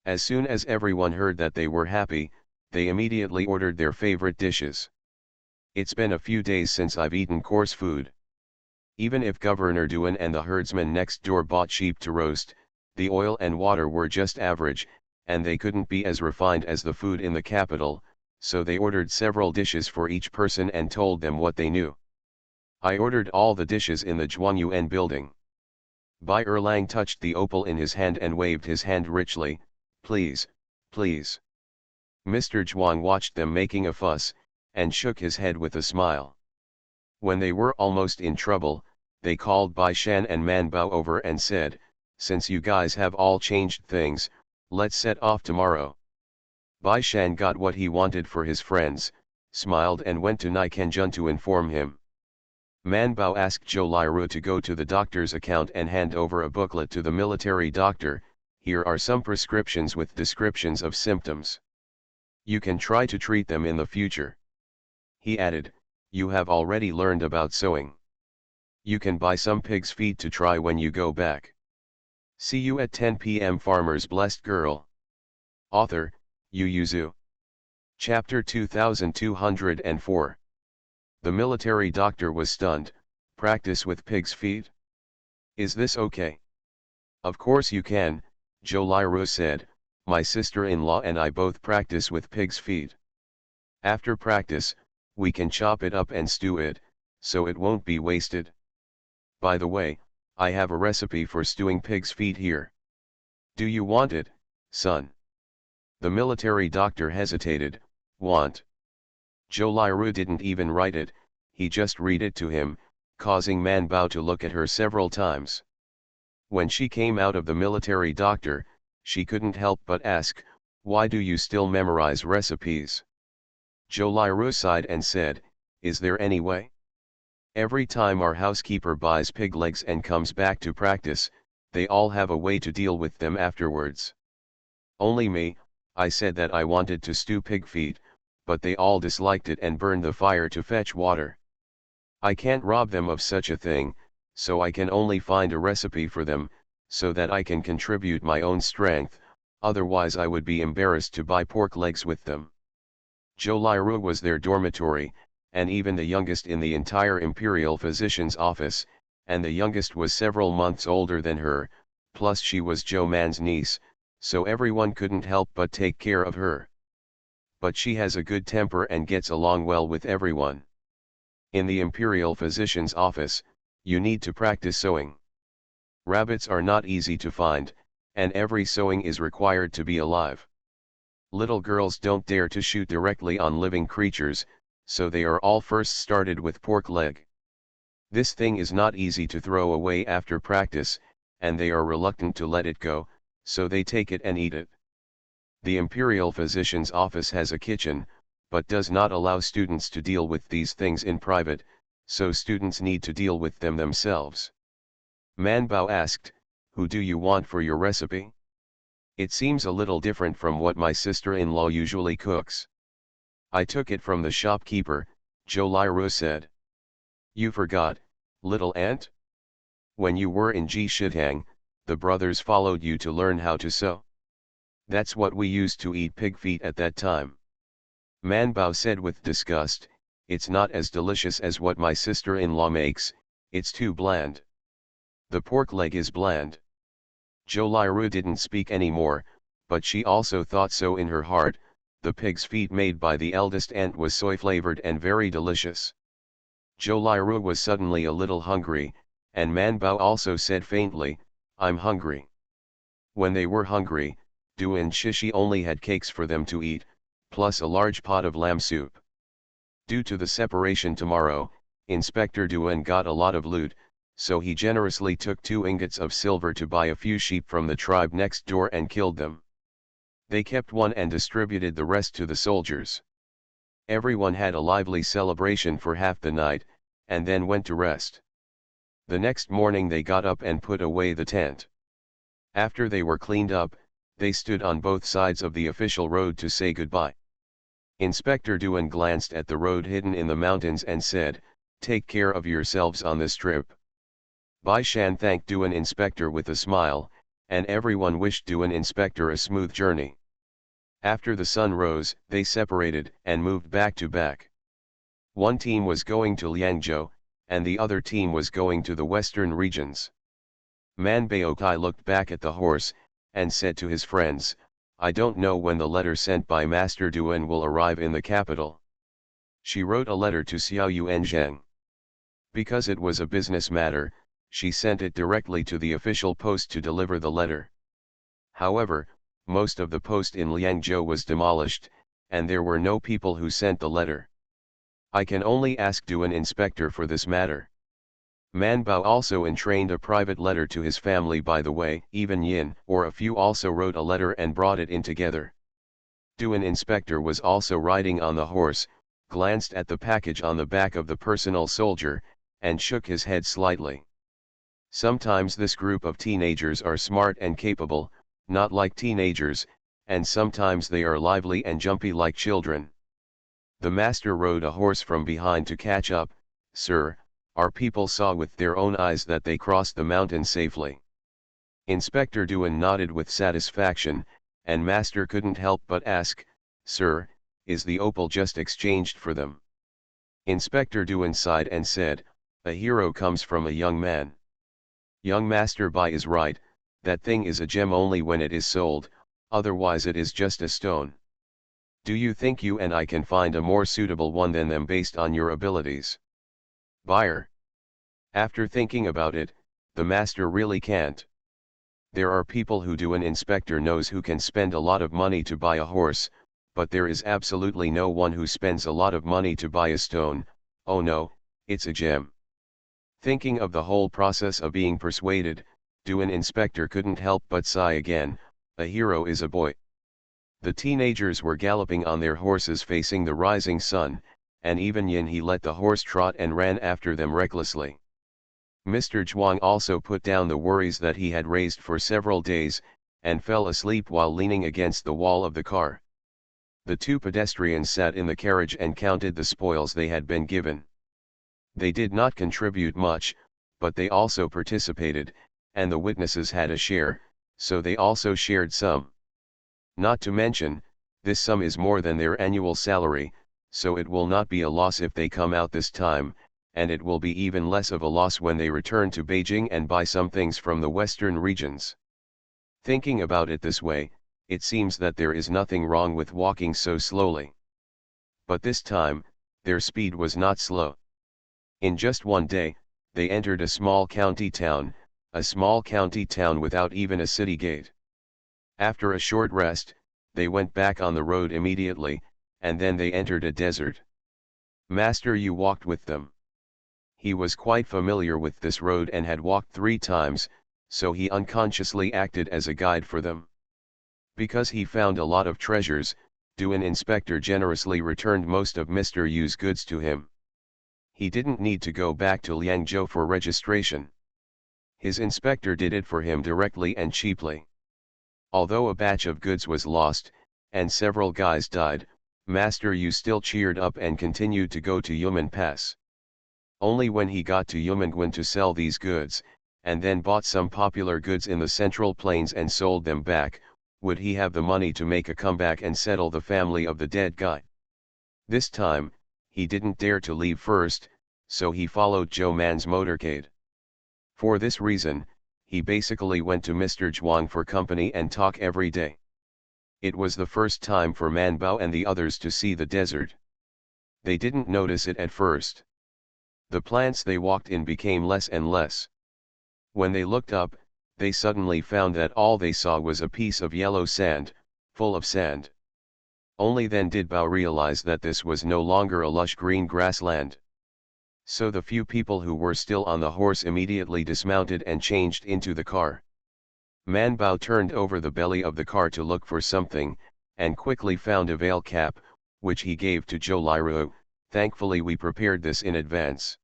As soon as everyone heard that they were happy, they immediately ordered their favorite dishes. "It's been a few days since I've eaten coarse food." Even if Governor Duan and the herdsman next door bought sheep to roast, the oil and water were just average, and they couldn't be as refined as the food in the capital, so they ordered several dishes for each person and told them what they knew. "I ordered all the dishes in the Zhuangyuan building." Bai Erlang touched the opal in his hand and waved his hand richly, "Please, please." Mr. Zhuang watched them making a fuss, and shook his head with a smile. When they were almost in trouble, they called Bai Shan and Man Bao over and said, "Since you guys have all changed things, let's set off tomorrow." Bai Shan got what he wanted for his friends, smiled and went to Nikenjun to inform him. Man Bao asked Zhou Liru to go to the doctor's account and hand over a booklet to the military doctor. "Here are some prescriptions with descriptions of symptoms. You can try to treat them in the future." He added, "You have already learned about sewing. You can buy some pig's feet to try when you go back. See you at 10 p.m. Farmer's Blessed Girl." Author, Yu Yuzu. Chapter 2204. The military doctor was stunned. "Practice with pig's feet? Is this okay?" "Of course you can," Zhou Liru said, "my sister-in-law and I both practice with pig's feet. After practice, we can chop it up and stew it, so it won't be wasted. By the way, I have a recipe for stewing pig's feet here. Do you want it, son?" The military doctor hesitated. "Want?" Zhou Liru didn't even write it, he just read it to him, causing Man Bao to look at her several times. When she came out of the military doctor, she couldn't help but ask, "Why do you still memorize recipes?" Zhou Liru sighed and said, "Is there any way?" Every time our housekeeper buys pig legs and comes back to practice, they all have a way to deal with them afterwards. Only me, I said that I wanted to stew pig feet, but they all disliked it and burned the fire to fetch water. I can't rob them of such a thing, so I can only find a recipe for them, so that I can contribute my own strength, otherwise I would be embarrassed to buy pork legs with them. Joliru was their dormitory, and even the youngest in the entire imperial physician's office, and the youngest was several months older than her, plus she was Zhou Man's niece, so everyone couldn't help but take care of her. But she has a good temper and gets along well with everyone. In the imperial physician's office, you need to practice sewing. Rabbits are not easy to find, and every sewing is required to be alive. Little girls don't dare to shoot directly on living creatures, so they are all first started with pork leg. This thing is not easy to throw away after practice, and they are reluctant to let it go, so they take it and eat it. The imperial physician's office has a kitchen, but does not allow students to deal with these things in private, so students need to deal with them themselves. Manbao asked, "Who do you want for your recipe? It seems a little different from what my sister-in-law usually cooks." "I took it from the shopkeeper," Joliru said. "You forgot, little ant? When you were in Jishitang, the brothers followed you to learn how to sew. That's what we used to eat pig feet at that time." Manbao said with disgust, "It's not as delicious as what my sister-in-law makes, it's too bland. The pork leg is bland." Joliru didn't speak anymore, but she also thought so in her heart. The pig's feet made by the eldest ant was soy-flavored and very delicious. Joliru was suddenly a little hungry, and Manbao also said faintly, "I'm hungry." When they were hungry, Du and Shishi only had cakes for them to eat, plus a large pot of lamb soup. Due to the separation tomorrow, Inspector Duen got a lot of loot, so he generously took 2 ingots of silver to buy a few sheep from the tribe next door and killed them. They kept one and distributed the rest to the soldiers. Everyone had a lively celebration for half the night, and then went to rest. The next morning they got up and put away the tent. After they were cleaned up, they stood on both sides of the official road to say goodbye. Inspector Duen glanced at the road hidden in the mountains and said, "Take care of yourselves on this trip." Bai Shan thanked Duen Inspector with a smile, and everyone wished Duen Inspector a smooth journey. After the sun rose, they separated and moved back to back. One team was going to Liangzhou, and the other team was going to the western regions. Man Baokai looked back at the horse, and said to his friends, "I don't know when the letter sent by Master Duen will arrive in the capital." She wrote a letter to Xiao Yuanzheng. Because it was a business matter, she sent it directly to the official post to deliver the letter. However, most of the post in Liangzhou was demolished, and there were no people who sent the letter. I can only ask Duen Inspector for this matter. Manbao also entrained a private letter to his family by the way. Even Yin or a few also wrote a letter and brought it in together. Duen Inspector was also riding on the horse, glanced at the package on the back of the personal soldier, and shook his head slightly. Sometimes this group of teenagers are smart and capable, not like teenagers, and sometimes they are lively and jumpy like children. The master rode a horse from behind to catch up. "Sir, our people saw with their own eyes that they crossed the mountain safely." Inspector Duen nodded with satisfaction, and master couldn't help but ask, "Sir, is the opal just exchanged for them?" Inspector Duen sighed and said, "A hero comes from a young man." Young Master Bai is right, that thing is a gem only when it is sold, otherwise it is just a stone. Do you think you and I can find a more suitable one than them based on your abilities? Buyer. After thinking about it, the master really can't. There are people who Duen Inspector knows who can spend a lot of money to buy a horse, but there is absolutely no one who spends a lot of money to buy a stone. Oh no, it's a gem. Thinking of the whole process of being persuaded, Duen Inspector couldn't help but sigh again. A hero is a boy. The teenagers were galloping on their horses facing the rising sun, and even Yin he let the horse trot and ran after them recklessly. Mr. Zhuang also put down the worries that he had raised for several days, and fell asleep while leaning against the wall of the car. The two pedestrians sat in the carriage and counted the spoils they had been given. They did not contribute much, but they also participated, and the witnesses had a share, so they also shared some. Not to mention, this sum is more than their annual salary, so it will not be a loss if they come out this time, and it will be even less of a loss when they return to Beijing and buy some things from the western regions. Thinking about it this way, it seems that there is nothing wrong with walking so slowly. But this time, their speed was not slow. In just one day, they entered a small county town without even a city gate. After a short rest, they went back on the road immediately, and then they entered a desert. Master Yu walked with them. He was quite familiar with this road and had walked 3 times, so he unconsciously acted as a guide for them. Because he found a lot of treasures, Duan inspector generously returned most of Mr. Yu's goods to him. He didn't need to go back to Liangzhou for registration. His inspector did it for him directly and cheaply. Although a batch of goods was lost, and several guys died, Master Yu still cheered up and continued to go to Yumen Pass. Only when he got to Yumengwen to sell these goods, and then bought some popular goods in the Central Plains and sold them back, would he have the money to make a comeback and settle the family of the dead guy. This time, he didn't dare to leave first, so he followed Zhou Man's motorcade. For this reason, he basically went to Mr. Zhuang for company and talk every day. It was the first time for Man Bao and the others to see the desert. They didn't notice it at first. The plants they walked in became less and less. When they looked up, they suddenly found that all they saw was a piece of yellow sand, full of sand. Only then did Bao realize that this was no longer a lush green grassland. So the few people who were still on the horse immediately dismounted and changed into the car. Man Bao turned over the belly of the car to look for something, and quickly found a veil cap, which he gave to Zhou Liru. Thankfully we prepared this in advance.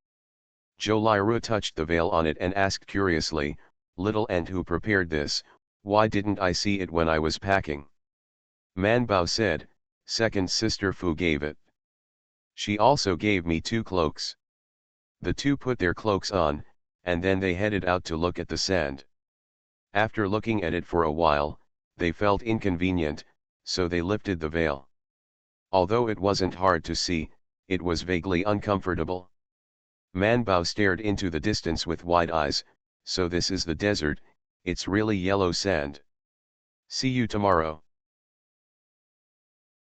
Zhou Liru touched the veil on it and asked curiously, "Little ant, who prepared this? Why didn't I see it when I was packing?" Man Bao said, "Second sister Fu gave it. She also gave me 2 cloaks." The two put their cloaks on, and then they headed out to look at the sand. After looking at it for a while, they felt inconvenient, so they lifted the veil. Although it wasn't hard to see, it was vaguely uncomfortable. Man Bao stared into the distance with wide eyes. "So this is the desert, it's really yellow sand. See you tomorrow."